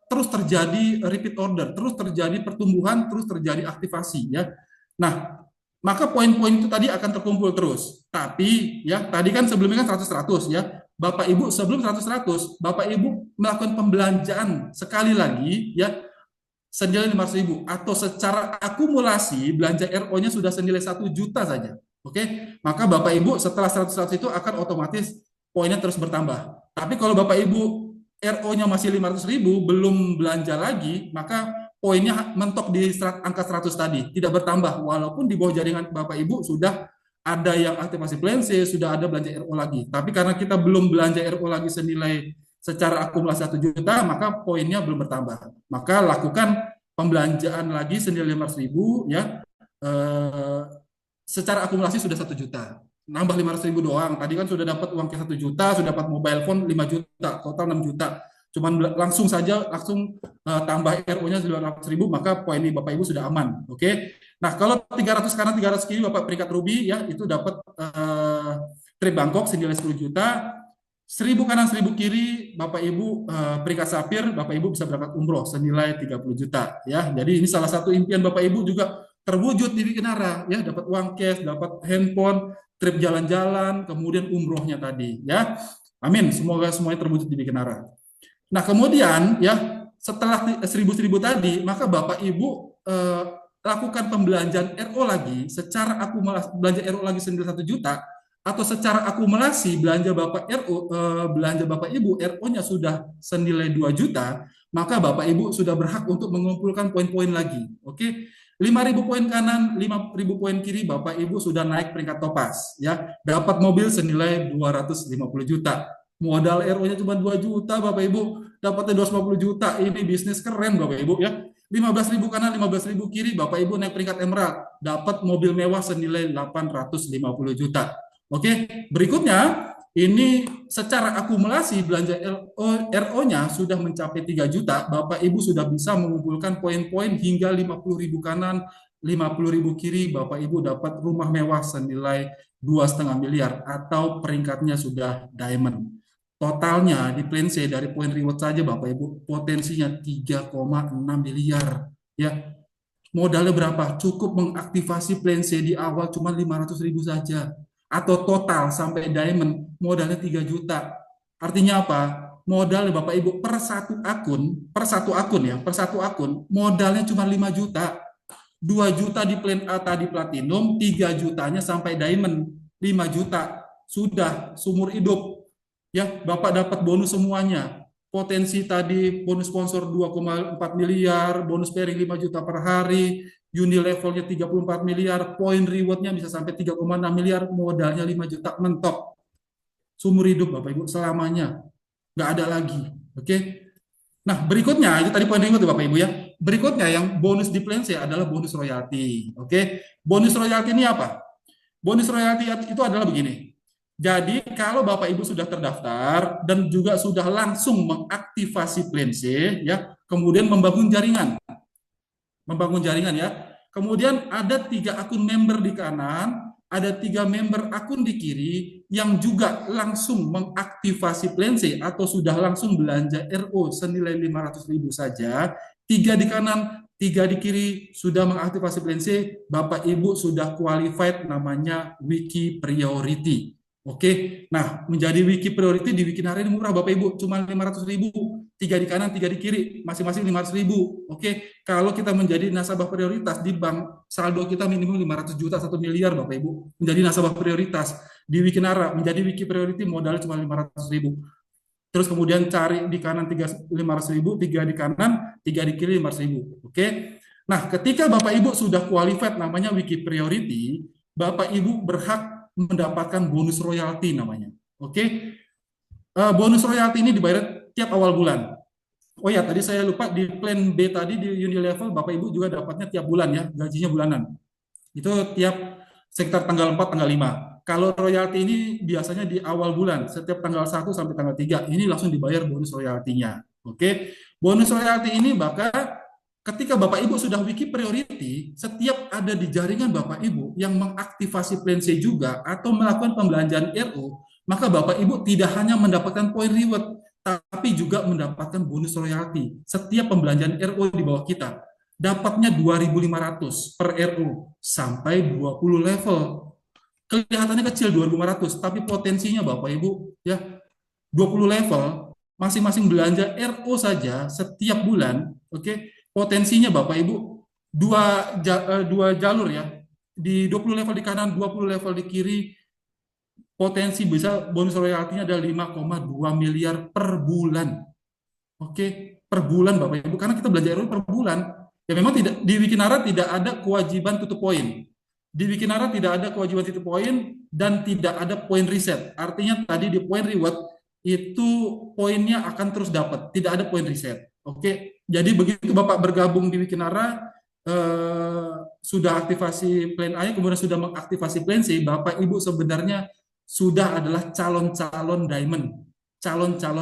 terus terjadi repeat order, terus terjadi pertumbuhan, terus terjadi aktivasi ya. Nah, maka poin-poin itu tadi akan terkumpul terus. Tapi ya, tadi kan sebelumnya kan 100-100 ya. Bapak Ibu sebelum 100-100, Bapak Ibu melakukan pembelanjaan sekali lagi ya senilai 500.000 atau secara akumulasi belanja RO-nya sudah senilai 1 juta saja. Oke, maka Bapak Ibu setelah 100 itu akan otomatis poinnya terus bertambah. Tapi kalau Bapak Ibu RO-nya masih 500.000 belum belanja lagi, maka poinnya mentok di angka 100 tadi, tidak bertambah walaupun di bawah jaringan Bapak Ibu sudah ada yang aktivasi plan C, sudah ada belanja RO lagi. Tapi karena kita belum belanja RO lagi senilai secara akumulasi 1 juta, maka poinnya belum bertambah. Maka lakukan pembelanjaan lagi senilai 500.000 ya. Secara akumulasi sudah 1 juta. Nambah 500.000 doang. Tadi kan sudah dapat uang cash 1 juta, sudah dapat mobile phone 5 juta, total 6 juta. Cuman langsung tambah RO-nya 900.000, maka poin ini Bapak Ibu sudah aman. Oke. Nah, kalau 300 kanan 300 kiri Bapak peringkat ruby ya, itu dapat trip Bangkok senilai 10 juta. 1.000 kanan 1.000 kiri Bapak Ibu peringkat sapir, Bapak Ibu bisa berangkat umroh senilai 30 juta ya. Jadi ini salah satu impian Bapak Ibu juga terwujud di Wikinara ya, dapat uang cash, dapat handphone, trip jalan-jalan, kemudian umrohnya tadi ya. Amin, semoga semuanya terwujud di Wikinara. Nah, kemudian ya setelah 1.000 tadi, maka Bapak Ibu lakukan pembelanjaan RO lagi secara akumulasi, belanja RO lagi senilai 1 juta atau secara akumulasi belanja Bapak Ibu RO-nya sudah senilai 2 juta, maka Bapak Ibu sudah berhak untuk mengumpulkan poin-poin lagi. Oke. 5.000 poin kanan, 5.000 poin kiri, Bapak Ibu sudah naik peringkat topaz ya. Dapat mobil senilai 250 juta. Modal RO-nya cuma 2 juta, Bapak Ibu, dapatnya 250 juta. Ini bisnis keren, Bapak Ibu ya. 15.000 kanan, 15.000 kiri, Bapak Ibu naik peringkat emerald, dapat mobil mewah senilai 850 juta. Oke, berikutnya ini secara akumulasi belanja RO-nya sudah mencapai 3 juta, Bapak Ibu sudah bisa mengumpulkan poin-poin hingga 50.000 kanan, 50.000 kiri, Bapak Ibu dapat rumah mewah senilai 2,5 miliar atau peringkatnya sudah diamond. Totalnya di plan C dari poin reward saja Bapak Ibu potensinya 3,6 miliar ya. Modalnya berapa? Cukup mengaktifasi plan C di awal cuma 500.000 saja. Atau total sampai diamond modalnya 3 juta. Artinya apa? Modal Bapak Ibu per satu akun modalnya cuma 5 juta. 2 juta di plan A tadi platinum, 3 jutanya sampai diamond, 5 juta. sudah seumur hidup. Ya, Bapak dapat bonus semuanya. Potensi tadi bonus sponsor 2,4 miliar, bonus pairing 5 juta per hari, uni levelnya 34 miliar, poin rewardnya bisa sampai 3,6 miliar, modalnya 5 juta mentok. Seumur hidup Bapak Ibu, selamanya. Nggak ada lagi. Oke. Nah, berikutnya, itu tadi poin reward Bapak Ibu ya. Berikutnya yang bonus di plan C adalah bonus royalti. Oke. Bonus royalti ini apa? Bonus royalti itu adalah begini. Jadi kalau Bapak Ibu sudah terdaftar dan juga sudah langsung mengaktifasi plan C, ya, kemudian membangun jaringan ya. Kemudian ada 3 akun member di kanan, ada 3 member akun di kiri yang juga langsung mengaktifasi plan C atau sudah langsung belanja RO senilai 500.000 saja. 3 di kanan, 3 di kiri sudah mengaktifasi plan C, Bapak Ibu sudah qualified, namanya Wiki Priority. Oke, nah menjadi Wiki Priority di Wikinara ini murah Bapak Ibu, cuma 500.000, 3 di kanan, 3 di kiri, masing-masing 500.000. Oke, kalau kita menjadi nasabah prioritas di bank, saldo kita minimum 500 juta, 1 miliar Bapak Ibu, menjadi nasabah prioritas. Di Wikinara, menjadi Wiki Priority modalnya cuma 500.000. Terus kemudian cari di kanan 500.000, 3 di kanan, 3 di kiri 500.000. Oke, nah ketika Bapak Ibu sudah qualified namanya Wiki Priority, Bapak Ibu berhak mendapatkan bonus royalti namanya. Oke, bonus royalti ini dibayar tiap awal bulan. Oh ya, tadi saya lupa di plan B tadi di Unilevel Bapak Ibu juga dapatnya tiap bulan ya, gajinya bulanan. Itu tiap sekitar tanggal 4, tanggal 5. Kalau royalti ini biasanya di awal bulan, setiap tanggal 1 sampai tanggal 3, ini langsung dibayar bonus royaltinya. Oke. Bonus royalti ini ketika Bapak Ibu sudah Wiki Priority, setiap ada di jaringan Bapak Ibu yang mengaktifasi plan C juga atau melakukan pembelanjaan RO, maka Bapak Ibu tidak hanya mendapatkan poin reward, tapi juga mendapatkan bonus royalti. Setiap pembelanjaan RO di bawah kita, dapatnya 2.500 per RO sampai 20 level. Kelihatannya kecil 2.500, tapi potensinya Bapak Ibu ya 20 level, masing-masing belanja RO saja setiap bulan, oke, potensinya Bapak Ibu dua jalur ya. Di 20 level di kanan, 20 level di kiri, potensi bisa bonus royaltinya ada 5,2 miliar per bulan. Oke, per bulan Bapak Ibu, karena kita belanja RO per bulan. Ya memang tidak di Wikinara tidak ada kewajiban tutup poin. Di Wikinara tidak ada kewajiban tutup poin dan tidak ada poin reset. Artinya tadi di poin reward itu poinnya akan terus dapat, tidak ada poin reset. Oke, jadi begitu Bapak bergabung di Wikinara, sudah aktivasi plan A, kemudian sudah mengaktifasi plan C, Bapak Ibu sebenarnya sudah adalah calon-calon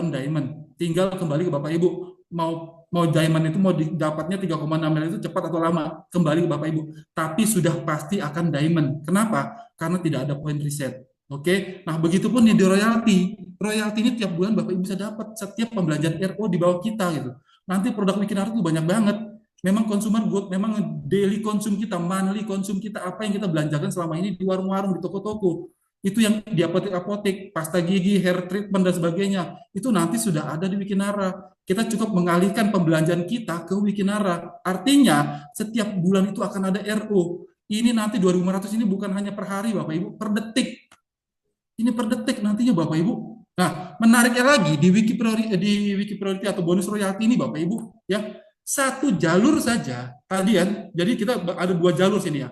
diamond. Tinggal kembali ke Bapak Ibu, mau diamond itu mau didapatnya 3,6 miliar itu cepat atau lama, kembali ke Bapak Ibu. Tapi sudah pasti akan diamond. Kenapa? Karena tidak ada poin reset. Oke, nah begitupun di royalti. Royalti ini tiap bulan Bapak Ibu bisa dapat setiap pembelanjaan RO di bawah kita gitu. Nanti produk Wikinara itu banyak banget. Memang consumer good, memang daily konsum kita, monthly konsum kita, apa yang kita belanjakan selama ini di warung-warung, di toko-toko, itu yang di apotek-apotek, pasta gigi, hair treatment, dan sebagainya, itu nanti sudah ada di Wikinara. Kita cukup mengalihkan pembelanjaan kita ke Wikinara. Artinya, setiap bulan itu akan ada RO. Ini nanti 2.500 ini bukan hanya per hari, Bapak Ibu, per detik. Ini per detik nantinya, Bapak Ibu. Nah, menariknya lagi, di Wiki Priority atau bonus royalti ini, Bapak Ibu, ya, satu jalur saja, kalian, jadi kita ada 2 jalur sini ya.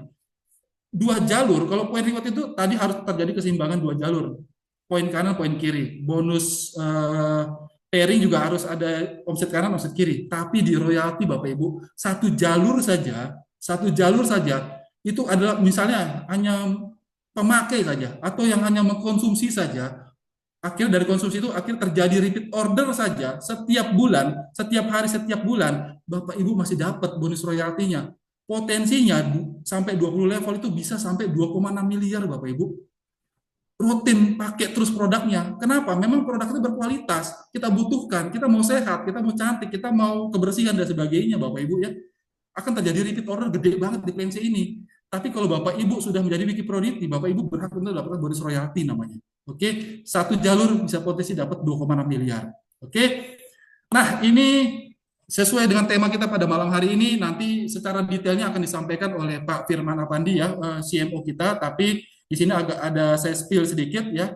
2 jalur, kalau poin reward itu tadi harus terjadi keseimbangan 2 jalur. Poin kanan, poin kiri. Bonus pairing juga harus ada omset kanan, omset kiri. Tapi di royalti Bapak Ibu, satu jalur saja itu adalah misalnya hanya pemakai saja atau yang hanya mengkonsumsi saja. Akhir dari konsumsi itu akhir terjadi repeat order saja setiap bulan, setiap hari, setiap bulan, Bapak Ibu masih dapat bonus royaltinya. Potensinya sampai 20 level itu bisa sampai 2,6 miliar Bapak Ibu. Rutin pakai terus produknya. Kenapa? Memang produk itu berkualitas. Kita butuhkan, kita mau sehat, kita mau cantik, kita mau kebersihan dan sebagainya Bapak Ibu ya. Akan terjadi repeat order gede banget di PNC ini. Tapi kalau Bapak Ibu sudah menjadi Wiki Priority, Bapak Ibu berhak untuk mendapatkan bonus royalti namanya. Oke, satu jalur bisa potensi dapat 2,6 miliar. Oke. Nah, ini sesuai dengan tema kita pada malam hari ini, nanti secara detailnya akan disampaikan oleh Pak Firman Apandi ya, CMO kita, tapi di sini agak ada saya spill sedikit ya.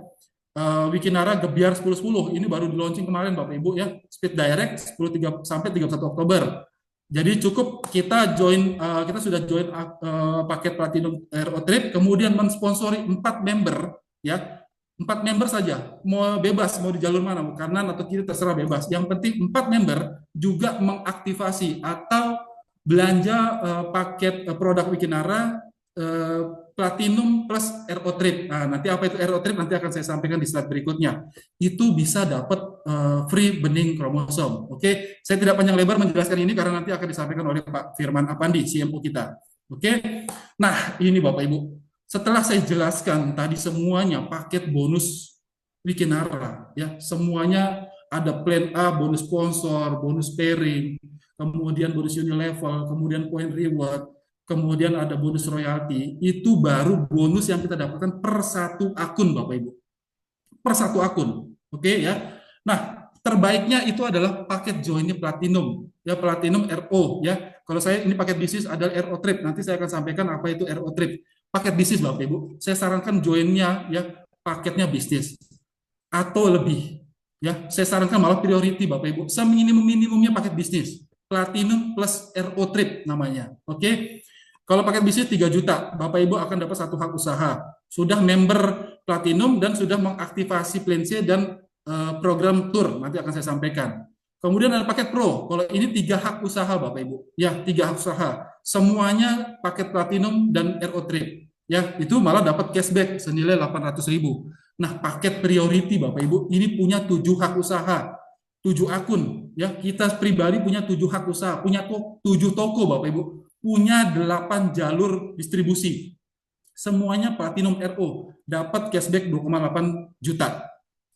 Wikinara Gebiar 1010 ini baru di launching kemarin Bapak Ibu ya, Speed Direct 10 sampai 31 Oktober. Jadi cukup kita join, kita sudah join paket Platinum Aero Trip, kemudian mensponsori 4 member ya, 4 member saja, mau bebas mau di jalur mana, mau kanan atau kiri terserah bebas. Yang penting 4 member juga mengaktifasi atau belanja paket produk Wikinara eh, Platinum plus RO Trip. Nah, nanti apa itu RO Trip nanti akan saya sampaikan di slide berikutnya. Itu bisa dapat free bening kromosom. Oke, saya tidak panjang lebar menjelaskan ini karena nanti akan disampaikan oleh Pak Firman Apandi, CMO kita. Oke, nah ini Bapak Ibu. Setelah saya jelaskan tadi semuanya paket bonus Wikinara, ya semuanya ada plan A, bonus sponsor, bonus pairing, kemudian bonus unilevel, kemudian point reward, kemudian ada bonus royalti, itu baru bonus yang kita dapatkan per satu akun Bapak Ibu. Per satu akun. Oke ya. Nah, terbaiknya itu adalah paket joinnya Platinum, ya Platinum RO ya. Kalau saya ini paket bisnis adalah RO Trip. Nanti saya akan sampaikan apa itu RO Trip. Paket bisnis Bapak Ibu. Saya sarankan joinnya ya paketnya bisnis atau lebih. Ya, saya sarankan malah priority Bapak Ibu. Seminimum-minimumnya paket bisnis. Platinum plus RO Trip namanya. Oke. Kalau paket bisnis 3 juta, Bapak Ibu akan dapat satu hak usaha. Sudah member Platinum dan sudah mengaktifasi Plan C dan program tour. Nanti akan saya sampaikan. Kemudian ada paket Pro. Kalau ini 3 hak usaha Bapak Ibu. Ya, 3 hak usaha. Semuanya paket Platinum dan RO Trip. Ya, itu malah dapat cashback senilai 800.000. Nah, paket priority Bapak Ibu, ini punya 7 hak usaha. 7 akun. Ya, kita pribadi punya 7 hak usaha. Punya 7 toko Bapak Ibu, punya 8 jalur distribusi. Semuanya Platinum RO, dapat cashback 2,8 juta.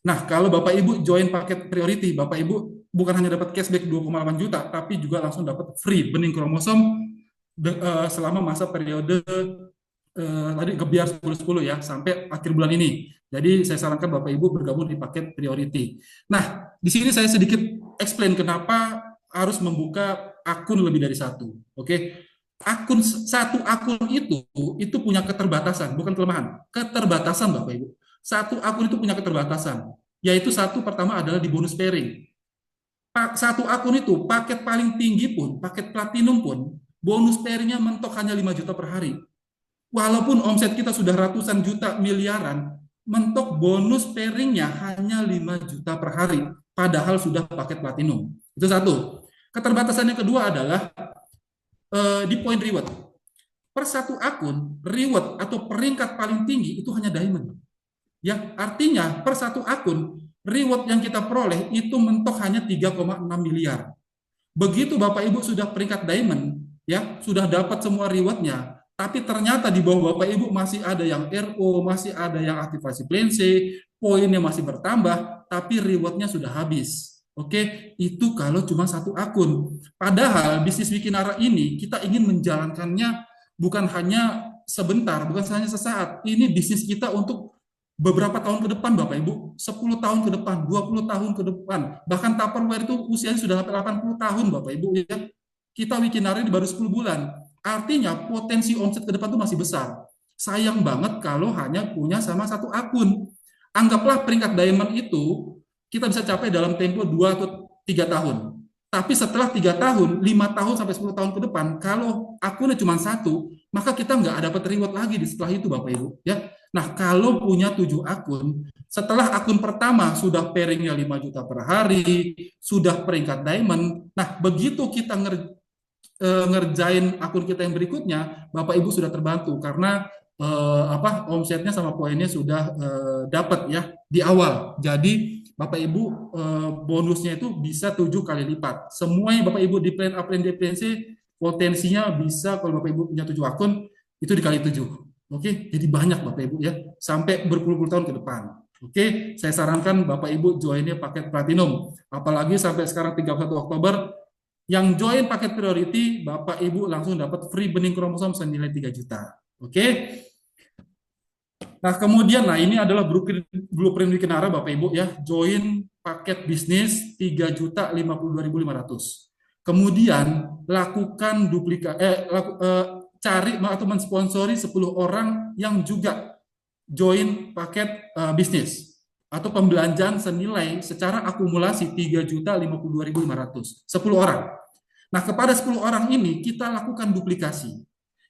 Nah, kalau Bapak Ibu join paket priority, Bapak Ibu bukan hanya dapat cashback 2,8 juta, tapi juga langsung dapat free bening kromosom selama masa periode tadi Gebiar 10-10 ya, sampai akhir bulan ini. Jadi saya sarankan Bapak Ibu bergabung di paket priority. Nah, di sini saya sedikit explain kenapa harus membuka akun lebih dari satu. Oke, satu akun itu punya keterbatasan, bukan kelemahan, keterbatasan Bapak Ibu. Satu akun itu punya keterbatasan, yaitu satu pertama adalah di bonus pairing. Satu akun itu paket paling tinggi pun, paket platinum pun, bonus pairingnya mentok hanya 5 juta per hari. Walaupun omset kita sudah ratusan juta miliaran, mentok bonus pairingnya hanya 5 juta per hari, padahal sudah paket platinum. Itu satu. Keterbatasan yang kedua adalah di point reward. Per satu akun, reward atau peringkat paling tinggi itu hanya diamond. Ya, artinya per satu akun, reward yang kita peroleh itu mentok hanya 3,6 miliar. Begitu Bapak Ibu sudah peringkat diamond, ya, sudah dapat semua rewardnya, tapi ternyata di bawah Bapak Ibu masih ada yang RO, masih ada yang aktivasi plan C, poinnya masih bertambah, tapi rewardnya sudah habis. Oke, itu kalau cuma satu akun. Padahal bisnis Wikinara ini kita ingin menjalankannya bukan hanya sebentar, bukan hanya sesaat. Ini bisnis kita untuk beberapa tahun ke depan Bapak Ibu, 10 tahun ke depan, 20 tahun ke depan. Bahkan Tupperware itu usianya sudah 80 tahun Bapak Ibu ya. Kita Wikinara ini baru 10 bulan. Artinya potensi omset ke depan itu masih besar. Sayang banget kalau hanya punya sama satu akun. Anggaplah peringkat diamond itu kita bisa capai dalam tempo 2 atau 3 tahun. Tapi setelah 3 tahun, 5 tahun sampai 10 tahun ke depan, kalau akunnya cuma satu, maka kita nggak dapat reward lagi di setelah itu Bapak Ibu. Ya. Nah, kalau punya 7 akun, setelah akun pertama sudah pairingnya 5 juta per hari, sudah peringkat diamond, nah begitu kita ngerjain akun kita yang berikutnya, Bapak Ibu sudah terbantu karena omsetnya sama poinnya sudah dapat ya di awal. Jadi Bapak Ibu bonusnya itu bisa 7 kali lipat. Semuanya Bapak Ibu di plan A, plan D, plan C potensinya bisa kalau Bapak Ibu punya 7 akun itu dikali 7. Oke, jadi banyak Bapak Ibu ya sampai berpuluh-puluh tahun ke depan. Oke, saya sarankan Bapak Ibu joinnya paket platinum. Apalagi sampai sekarang 31 Oktober yang join paket priority Bapak Ibu langsung dapat free bening kromosom senilai 3 juta. Oke. Nah, kemudian ini adalah blueprint Wikinara Bapak Ibu ya, join paket bisnis 3.052.500. Kemudian lakukan cari atau mensponsori 10 orang yang juga join paket bisnis. atau pembelanjaan senilai secara akumulasi 3.052.500, 10 orang. Nah, kepada 10 orang ini kita lakukan duplikasi.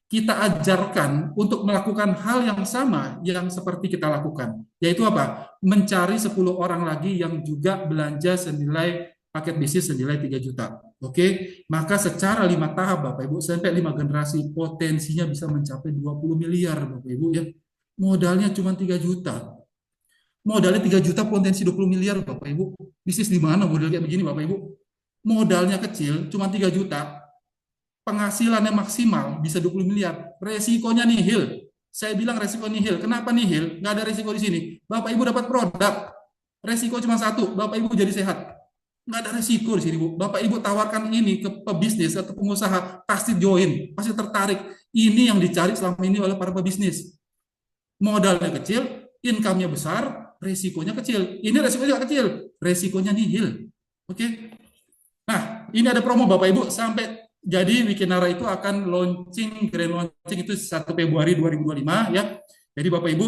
Kita ajarkan untuk melakukan hal yang sama yang seperti kita lakukan, yaitu apa? Mencari 10 orang lagi yang juga belanja senilai paket bisnis senilai 3 juta. Oke, maka secara 5 tahap Bapak Ibu sampai 5 generasi potensinya bisa mencapai 20 miliar Bapak Ibu ya. Modalnya cuma 3 juta. Modalnya 3 juta potensi 20 miliar Bapak Ibu. Bisnis di mana modal kayak begini Bapak Ibu? Modalnya kecil cuma 3 juta, penghasilannya maksimal bisa 20 miliar, resikonya nihil. Saya bilang resiko nihil. Kenapa nihil? Nggak ada resiko di sini. Bapak Ibu dapat produk, resiko cuma satu, Bapak Ibu jadi sehat. Nggak ada resiko di sini, Bu. Bapak Ibu tawarkan ini ke pebisnis atau pengusaha, pasti join, pasti tertarik. Ini yang dicari selama ini oleh para pebisnis. Modalnya kecil, income-nya besar, resikonya kecil. Ini resikonya kecil, resikonya nihil. Oke. Nah, ini ada promo Bapak Ibu sampai jadi Wikinara itu akan launching, grand launching itu 1 Februari 2025 ya. Jadi Bapak Ibu,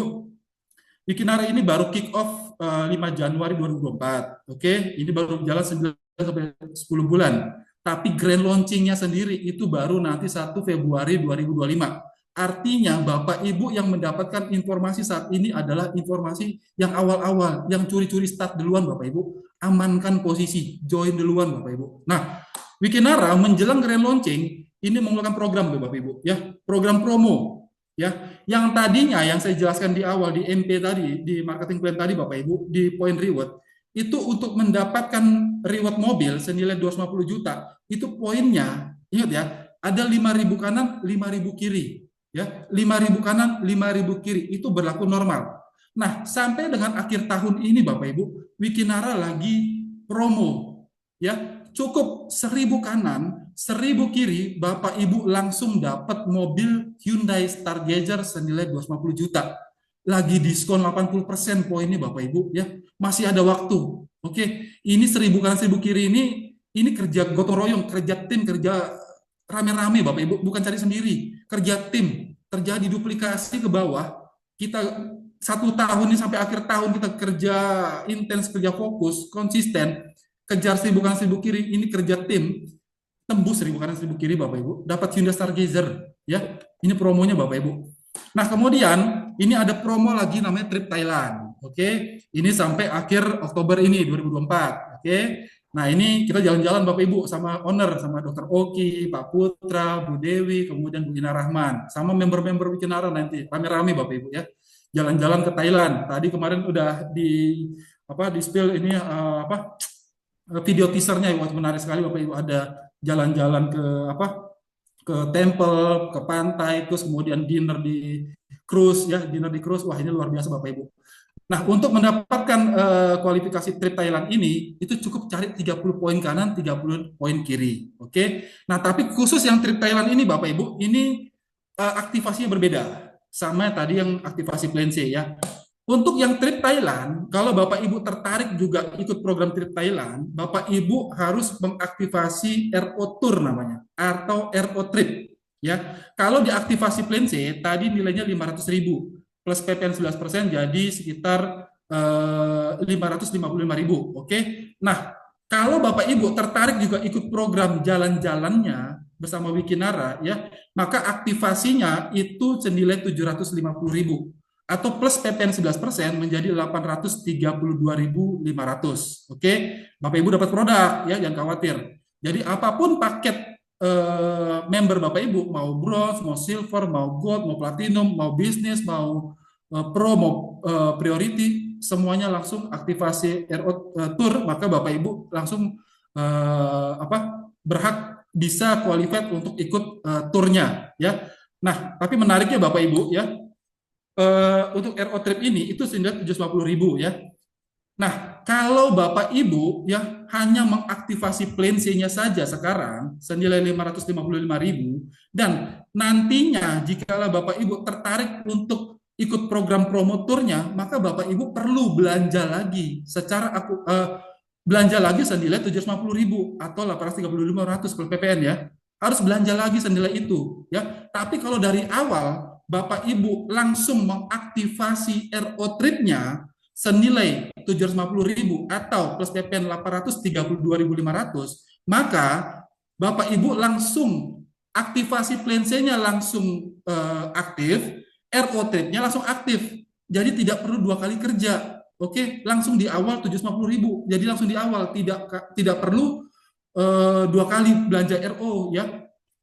Wikinara ini baru kick off 5 Januari 2024. Oke, ini baru jalan 9 sampai 10 bulan. Tapi grand launchingnya sendiri itu baru nanti 1 Februari 2025. Artinya Bapak Ibu yang mendapatkan informasi saat ini adalah informasi yang awal-awal, yang curi-curi start duluan Bapak Ibu. Amankan posisi, join duluan Bapak Ibu. Nah, Wikinara menjelang grand launching ini mengeluarkan program Bapak Ibu ya, program promo ya. Yang tadinya yang saya jelaskan di awal di MP tadi, di marketing plan tadi Bapak Ibu, di point reward itu untuk mendapatkan reward mobil senilai 250 juta, itu poinnya ingat ya, ada 5.000 kanan, 5.000 kiri ya. 5.000 kanan, 5.000 kiri itu berlaku normal. Nah, sampai dengan akhir tahun ini Bapak Ibu, Wikinara lagi promo ya, cukup 1.000 kanan, 1.000 kiri, Bapak Ibu langsung dapat mobil Hyundai Stargazer senilai 250 juta. Lagi diskon 80% poinnya Bapak Ibu ya. Masih ada waktu. Oke, ini 1.000 kanan 1.000 kiri ini kerja gotong royong, kerja tim, kerja rame-rame Bapak Ibu, bukan cari sendiri. Kerja tim, terjadi duplikasi ke bawah. Kita 1 tahun ini sampai akhir tahun kita kerja intens, kerja fokus, konsisten, kejar 1.000 kanan 1.000 kiri, ini kerja tim, tembus 1.000 kanan 1.000 kiri Bapak Ibu, dapat Hyundai Stargazer ya. Ini promonya Bapak Ibu. Nah, kemudian ini ada promo lagi namanya Trip Thailand. Oke, ini sampai akhir Oktober ini 2024. Oke. Nah, ini kita jalan-jalan Bapak Ibu sama owner, sama Dr. Oki, Pak Putra, Bu Dewi, kemudian Bu Ina Rahman, sama member-member Wikinara nanti rame-rame Bapak Ibu ya. Jalan-jalan ke Thailand. Tadi kemarin udah di spill ini video teasernya yang menarik sekali Bapak Ibu, ada jalan-jalan ke temple, ke pantai, terus kemudian dinner di cruise ya, dinner di cruise. Wah, ini luar biasa Bapak Ibu. Nah, untuk mendapatkan kualifikasi trip Thailand ini itu cukup cari 30 poin kanan, 30 poin kiri. Oke. Nah, tapi khusus yang trip Thailand ini Bapak Ibu, ini aktivasinya berbeda sama tadi yang aktivasi plan C ya. Untuk yang trip Thailand, kalau Bapak Ibu tertarik juga ikut program trip Thailand, Bapak Ibu harus mengaktifasi RO Tour namanya, atau RO Trip. Ya, kalau diaktifasi plan C, tadi nilainya 500.000, plus PPN 11% jadi sekitar 555.000. Oke. Nah, kalau Bapak Ibu tertarik juga ikut program jalan-jalannya bersama Wikinara, ya, maka aktivasinya itu senilai 750.000. Atau plus PPN 11% menjadi 832.500. Oke, Bapak Ibu dapat produk ya, jangan khawatir. Jadi apapun paket member Bapak Ibu, mau bronze, mau silver, mau gold, mau platinum, mau bisnis, mau pro, mau priority, semuanya langsung aktivasi RO Tour, maka Bapak Ibu langsung berhak bisa qualified untuk ikut turnya ya. Nah, tapi menariknya Bapak Ibu ya, untuk RO Trip ini itu senilai 750.000 ya. Nah, kalau Bapak Ibu ya hanya mengaktifasi plan C-nya saja sekarang senilai 555.000, dan nantinya jika Bapak Ibu tertarik untuk ikut program promotornya, maka Bapak Ibu perlu belanja lagi belanja lagi senilai 750.000 atau 835.500 per PPN ya. Harus belanja lagi senilai itu ya. Tapi kalau dari awal Bapak Ibu langsung mengaktifasi RO Trip-nya senilai 750.000 atau plus PPN 832.500, maka Bapak Ibu langsung aktivasi plan C-nya langsung aktif, RO trade-nya langsung aktif. Jadi tidak perlu dua kali kerja. Oke, langsung di awal 750.000. Jadi langsung di awal, tidak perlu dua kali belanja RO ya.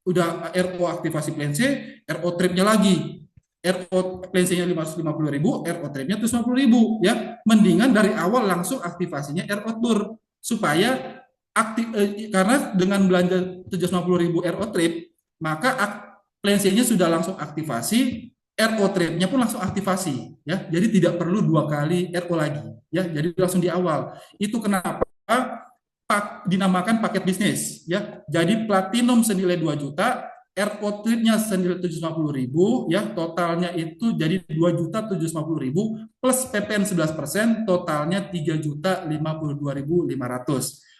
Udah RO aktivasi plan C, RO trade-nya lagi. RO plan C-nya 550.000, RO trade-nya 750.000 ya. Mendingan dari awal langsung aktivasinya RO tur supaya aktif, karena dengan belanja 750.000 RO trade, maka plan C-nya sudah langsung aktivasi, RO trade-nya pun langsung aktivasi ya. Jadi tidak perlu dua kali RO lagi ya. Jadi langsung di awal. Itu kenapa dinamakan paket bisnis ya. Jadi platinum senilai 2 juta, RO trade-nya senilai 750.000 ya, totalnya itu jadi 2.750.000 plus PPN 11%, totalnya 3.052.500.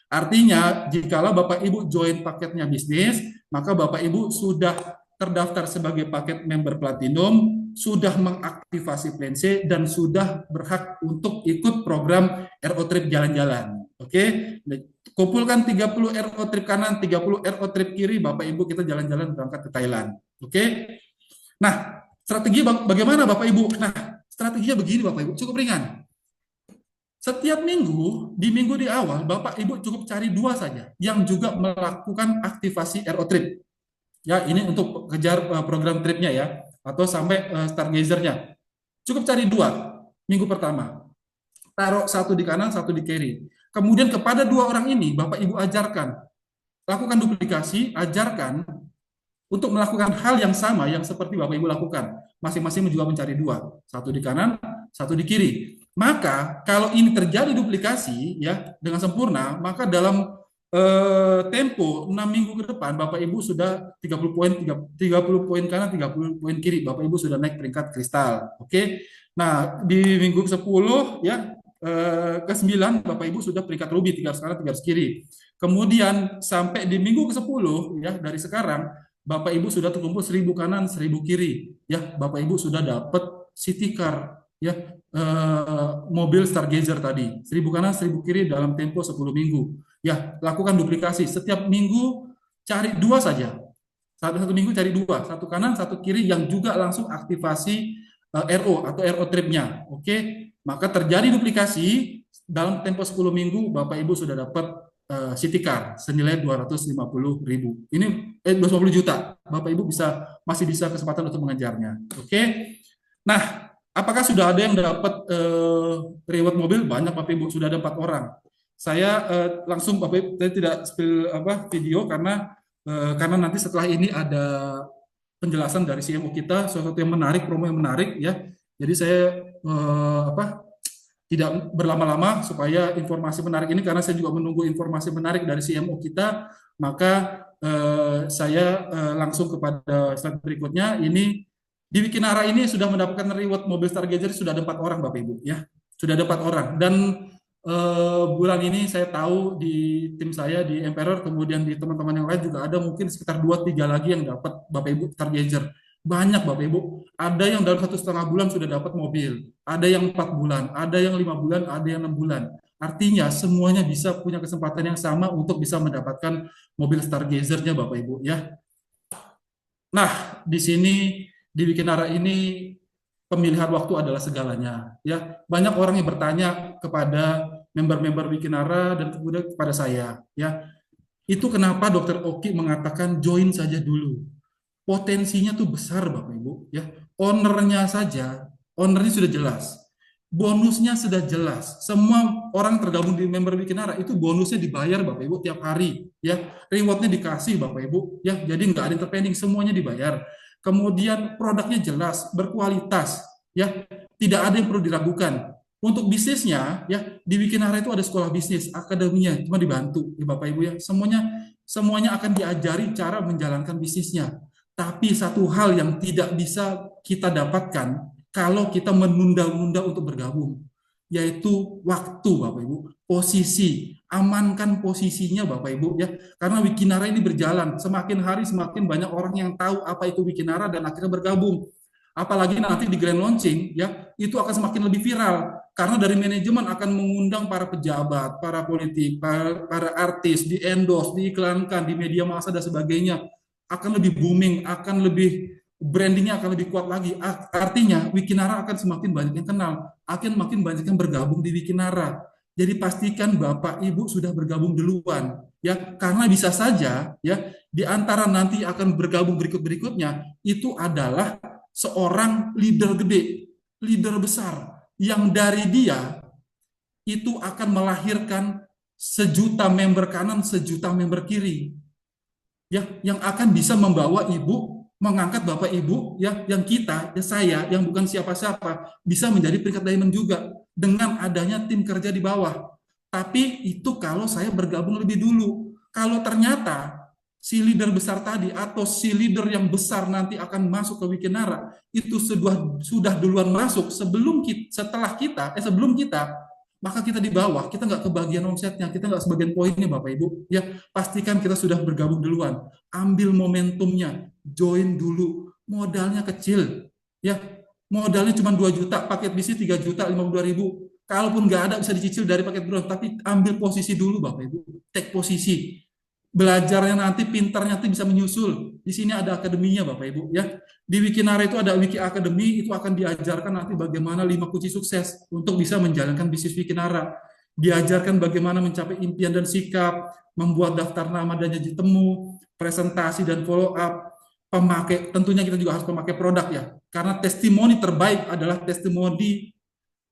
Artinya, jikalau Bapak Ibu join paketnya bisnis, maka Bapak Ibu sudah terdaftar sebagai paket member platinum, sudah mengaktifasi plan C, dan sudah berhak untuk ikut program RO Trip jalan-jalan. Oke, kumpulkan 30 RO Trip kanan, 30 RO Trip kiri, Bapak Ibu kita jalan-jalan berangkat ke Thailand. Oke, nah strategi bagaimana Bapak Ibu? Nah, strateginya begini Bapak Ibu, cukup ringan. Setiap minggu, di awal, Bapak Ibu cukup cari dua saja yang juga melakukan aktivasi RO Trip. Ya, ini untuk kejar program tripnya ya, atau sampai stargazer-nya. Cukup cari dua minggu pertama. Taruh satu di kanan, satu di kiri. Kemudian kepada dua orang ini, Bapak Ibu ajarkan. Lakukan duplikasi, ajarkan untuk melakukan hal yang sama yang seperti Bapak Ibu lakukan. Masing-masing juga mencari dua. Satu di kanan, satu di kiri. Maka kalau ini terjadi duplikasi ya dengan sempurna, maka dalam tempo 6 minggu ke depan Bapak Ibu sudah 30 poin, 30 poin kanan, 30 poin kiri. Bapak Ibu sudah naik peringkat kristal. Oke. Nah, di minggu ke-10 ya ke-9 Bapak Ibu sudah peringkat ruby, 300 kanan, 300 kiri. Kemudian sampai di minggu ke-10 ya dari sekarang Bapak Ibu sudah terkumpul 1.000 kanan, 1.000 kiri. Ya, Bapak Ibu sudah dapat city car ya, mobil Stargazer tadi, 1.000 kanan 1.000 kiri dalam tempo 10 minggu ya. Lakukan duplikasi setiap minggu, cari dua saja, satu minggu cari dua, satu kanan satu kiri yang juga langsung aktivasi RO atau RO tripnya. Oke, maka terjadi duplikasi dalam tempo 10 minggu Bapak Ibu sudah dapat city car senilai 250.000. Ini 250 juta. Bapak Ibu masih bisa kesempatan untuk mengejarnya. Oke. Nah, apakah sudah ada yang dapat reward mobil? Banyak Bapak Ibu, sudah ada 4 orang. Saya langsung Bapak Ibu, saya tidak spill video karena nanti setelah ini ada penjelasan dari CMO kita, sesuatu yang menarik, promo yang menarik ya. Jadi saya tidak berlama-lama supaya informasi menarik ini, karena saya juga menunggu informasi menarik dari CMO kita, maka saya langsung kepada slide berikutnya. Ini di Wikinara ini sudah mendapatkan reward mobil Stargazer sudah ada 4 orang Bapak Ibu ya, sudah ada 4 orang. Dan bulan ini saya tahu di tim saya di Emperor, kemudian di teman-teman yang lain juga ada mungkin sekitar 2-3 lagi yang dapat Bapak Ibu Stargazer. Banyak Bapak Ibu, ada yang dalam 1,5 bulan sudah dapat mobil, ada yang 4 bulan, ada yang 5 bulan, ada yang 6 bulan. Artinya semuanya bisa punya kesempatan yang sama untuk bisa mendapatkan mobil Stargazer-nya Bapak Ibu ya. Nah, di sini di Wikinara ini pemilihan waktu adalah segalanya ya. Banyak orang yang bertanya kepada member-member Wikinara dan kemudian kepada saya ya. Itu kenapa Dokter Oki mengatakan join saja dulu. Potensinya tuh besar Bapak Ibu ya. Ownernya sudah jelas. Bonusnya sudah jelas. Semua orang tergabung di member Wikinara itu bonusnya dibayar Bapak Ibu tiap hari ya. Rewardnya dikasih Bapak Ibu ya. Jadi nggak ada interpending, semuanya dibayar. Kemudian produknya jelas, berkualitas ya. Tidak ada yang perlu diragukan. Untuk bisnisnya ya, di Wikinara itu ada sekolah bisnis, akademinya cuma dibantu ya Bapak Ibu ya. Semuanya akan diajari cara menjalankan bisnisnya. Tapi satu hal yang tidak bisa kita dapatkan kalau kita menunda-nunda untuk bergabung, yaitu waktu Bapak Ibu, posisi, amankan posisinya Bapak Ibu ya. Karena Wikinara ini berjalan, semakin hari semakin banyak orang yang tahu apa itu Wikinara dan akhirnya bergabung. Apalagi nanti di grand launching ya, itu akan semakin lebih viral. Karena dari manajemen akan mengundang para pejabat, para politik, para artis, di endorse, diiklankan di media massa dan sebagainya. Akan lebih booming, akan lebih brandingnya akan lebih kuat lagi. Artinya Wikinara akan semakin banyak yang kenal, akan makin banyak yang bergabung di Wikinara. Jadi pastikan Bapak Ibu sudah bergabung duluan, ya, karena bisa saja ya di antara nanti akan bergabung berikut-berikutnya itu adalah seorang leader gede, leader besar yang dari dia itu akan melahirkan sejuta member kanan, sejuta member kiri, ya, yang akan bisa membawa ibu mengangkat bapak ibu ya, yang kita, ya saya, yang bukan siapa-siapa, bisa menjadi peringkat diamond juga dengan adanya tim kerja di bawah. Tapi itu kalau saya bergabung lebih dulu. Kalau ternyata si leader besar tadi atau si leader yang besar nanti akan masuk ke Wikinara itu sudah duluan masuk sebelum kita, maka kita di bawah, kita nggak kebagian omsetnya, kita nggak sebagian poinnya Bapak Ibu. Ya, pastikan kita sudah bergabung duluan. Ambil momentumnya, join dulu. Modalnya kecil. Ya, modalnya cuma 2 juta, paket bisnis 3 juta 52.000. Kalaupun nggak ada bisa dicicil dari paket drone, tapi ambil posisi dulu Bapak Ibu. Take posisi. Belajarnya nanti pintarnya nanti bisa menyusul. Di sini ada akademinya Bapak Ibu ya. Di Wikinara itu ada Wiki Academy, itu akan diajarkan nanti bagaimana 5 kunci sukses untuk bisa menjalankan bisnis Wikinara. Diajarkan bagaimana mencapai impian dan sikap, membuat daftar nama dan janji temu, presentasi dan follow up, pemakai, tentunya kita juga harus memakai produk ya. Karena testimoni terbaik adalah testimoni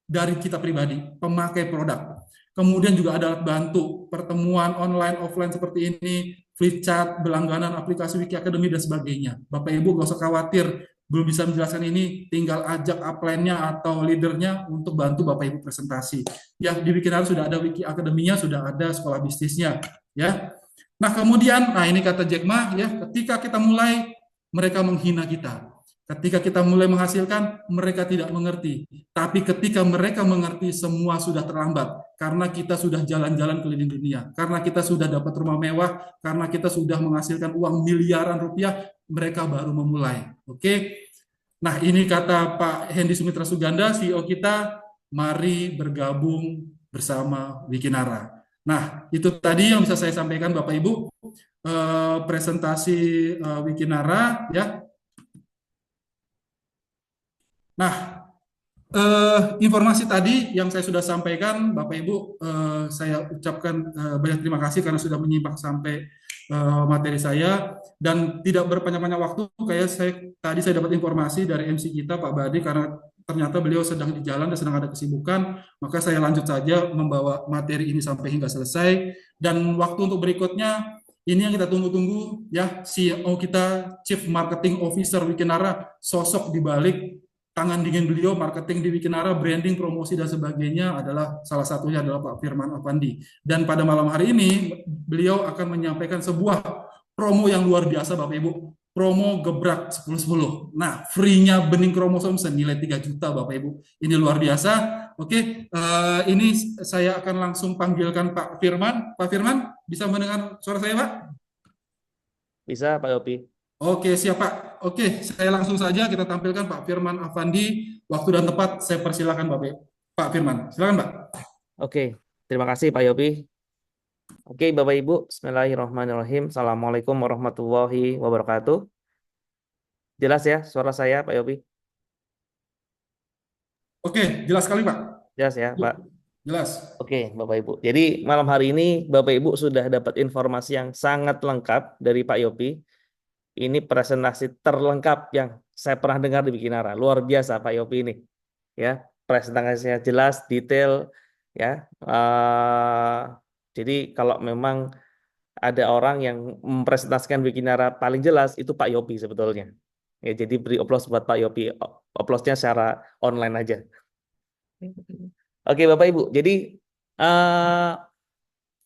dari kita pribadi, pemakai produk. Kemudian juga ada alat bantu, pertemuan online, offline seperti ini, free chat, berlangganan aplikasi Wiki Academy, dan sebagainya. Bapak Ibu gak usah khawatir, belum bisa menjelaskan ini, tinggal ajak upline-nya atau leadernya untuk bantu Bapak Ibu presentasi. Ya, di Wikinara sudah ada Wiki Academy-nya, sudah ada sekolah bisnisnya. Ya. Nah, kemudian, nah ini kata Jack Ma, ya, ketika kita mulai, mereka menghina kita. Ketika kita mulai menghasilkan, mereka tidak mengerti. Tapi ketika mereka mengerti, semua sudah terlambat. Karena kita sudah jalan-jalan keliling dunia. Karena kita sudah dapat rumah mewah. Karena kita sudah menghasilkan uang miliaran rupiah, mereka baru memulai. Oke? Nah, ini kata Pak Hendy Sumitra Suganda, CEO kita, mari bergabung bersama Wikinara. Nah, itu tadi yang bisa saya sampaikan Bapak Ibu. Presentasi Wikinara, ya. Nah, informasi tadi yang saya sudah sampaikan, Bapak Ibu, saya ucapkan banyak terima kasih karena sudah menyimak sampai materi saya, dan tidak berpanjang-panjang waktu. Kayak saya dapat informasi dari MC kita Pak Badi, karena ternyata beliau sedang di jalan dan sedang ada kesibukan, maka saya lanjut saja membawa materi ini sampai hingga selesai. Dan waktu untuk berikutnya ini yang kita tunggu-tunggu ya, CEO kita, Chief Marketing Officer Wikinara, sosok di balik tangan dingin beliau, marketing di Wikinara, branding, promosi, dan sebagainya adalah salah satunya adalah Pak Firman Afandi. Dan pada malam hari ini, beliau akan menyampaikan sebuah promo yang luar biasa, Bapak Ibu. Promo gebrak 10-10. Nah, free-nya bening kromosom senilai 3 juta, Bapak Ibu. Ini luar biasa. Oke, ini saya akan langsung panggilkan Pak Firman. Pak Firman, bisa mendengar suara saya, Pak? Bisa, Pak Yopi. Oke, siap Pak. Oke, saya langsung saja kita tampilkan Pak Firman Afandi. Waktu dan tempat saya persilakan Pak Firman. Silakan Pak. Oke, terima kasih Pak Yopi. Oke, Bapak Ibu, Bismillahirrahmanirrahim. Assalamualaikum warahmatullahi wabarakatuh. Jelas ya suara saya, Pak Yopi? Oke, jelas sekali Pak. Jelas ya, Pak? Jelas. Oke, Bapak Ibu. Jadi malam hari ini Bapak Ibu sudah dapat informasi yang sangat lengkap dari Pak Yopi. Ini presentasi terlengkap yang saya pernah dengar di Wikinara. Luar biasa Pak Yopi ini. Ya, presentasinya jelas, detail, ya. Jadi kalau memang ada orang yang mempresentasikan Wikinara paling jelas, itu Pak Yopi sebetulnya. Ya, jadi beri oplos buat Pak Yopi. Oplosnya secara online aja. Oke Bapak Ibu, jadi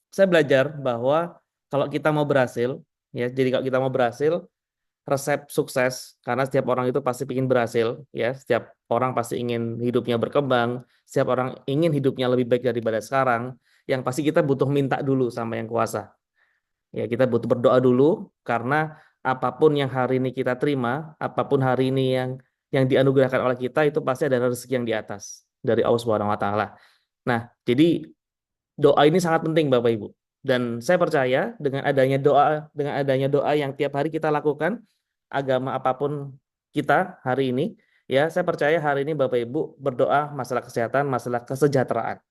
saya belajar bahwa kalau kita mau berhasil, ya, jadi kalau kita mau berhasil, resep sukses, karena setiap orang itu pasti ingin berhasil, ya, setiap orang pasti ingin hidupnya berkembang, setiap orang ingin hidupnya lebih baik daripada sekarang, yang pasti kita butuh minta dulu sama yang kuasa. Ya, kita butuh berdoa dulu, karena apapun yang hari ini kita terima, apapun hari ini yang dianugerahkan oleh kita, itu pasti ada rezeki yang di atas. dari Allah Subhanahu wa taala. Nah, jadi doa ini sangat penting Bapak Ibu. Dan saya percaya dengan adanya doa yang tiap hari kita lakukan, agama apapun kita hari ini, ya saya percaya hari ini Bapak Ibu berdoa masalah kesehatan, masalah kesejahteraan.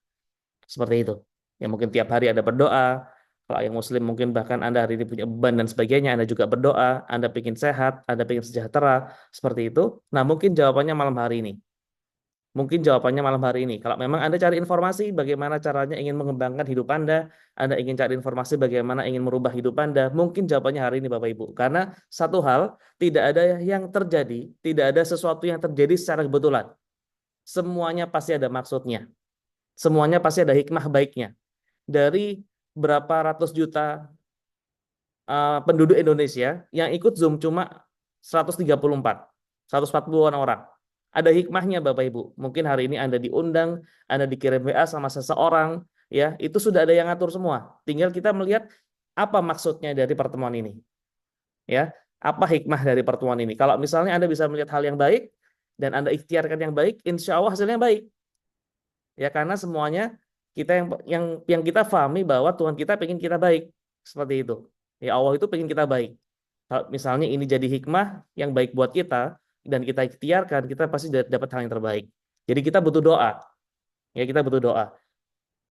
Seperti itu. Ya mungkin tiap hari ada berdoa. Kalau yang Muslim mungkin bahkan Anda hari ini punya beban dan sebagainya, Anda juga berdoa, Anda ingin sehat, Anda ingin sejahtera, seperti itu. Nah mungkin jawabannya malam hari ini. Mungkin jawabannya malam hari ini. Kalau memang Anda cari informasi bagaimana caranya ingin mengembangkan hidup Anda ingin cari informasi bagaimana ingin merubah hidup Anda, mungkin jawabannya hari ini Bapak Ibu. Karena satu hal, tidak ada yang terjadi, tidak ada sesuatu yang terjadi secara kebetulan. Semuanya pasti ada maksudnya. Semuanya pasti ada hikmah baiknya. Dari berapa ratus juta penduduk Indonesia yang ikut Zoom cuma 134, 140-an orang. Ada hikmahnya Bapak Ibu. Mungkin hari ini Anda diundang, Anda dikirim WA sama seseorang, ya, itu sudah ada yang ngatur semua. Tinggal kita melihat apa maksudnya dari pertemuan ini. Ya, apa hikmah dari pertemuan ini. Kalau misalnya Anda bisa melihat hal yang baik dan Anda ikhtiarkan yang baik, insya Allah hasilnya baik. Ya, karena semuanya kita yang kita pahami bahwa Tuhan kita pengen kita baik. Seperti itu. Ya, Allah itu pengen kita baik. Kalau misalnya ini jadi hikmah yang baik buat kita dan kita ikhtiarkan, kita pasti dapat hal yang terbaik. Jadi kita butuh doa. Ya, kita butuh doa.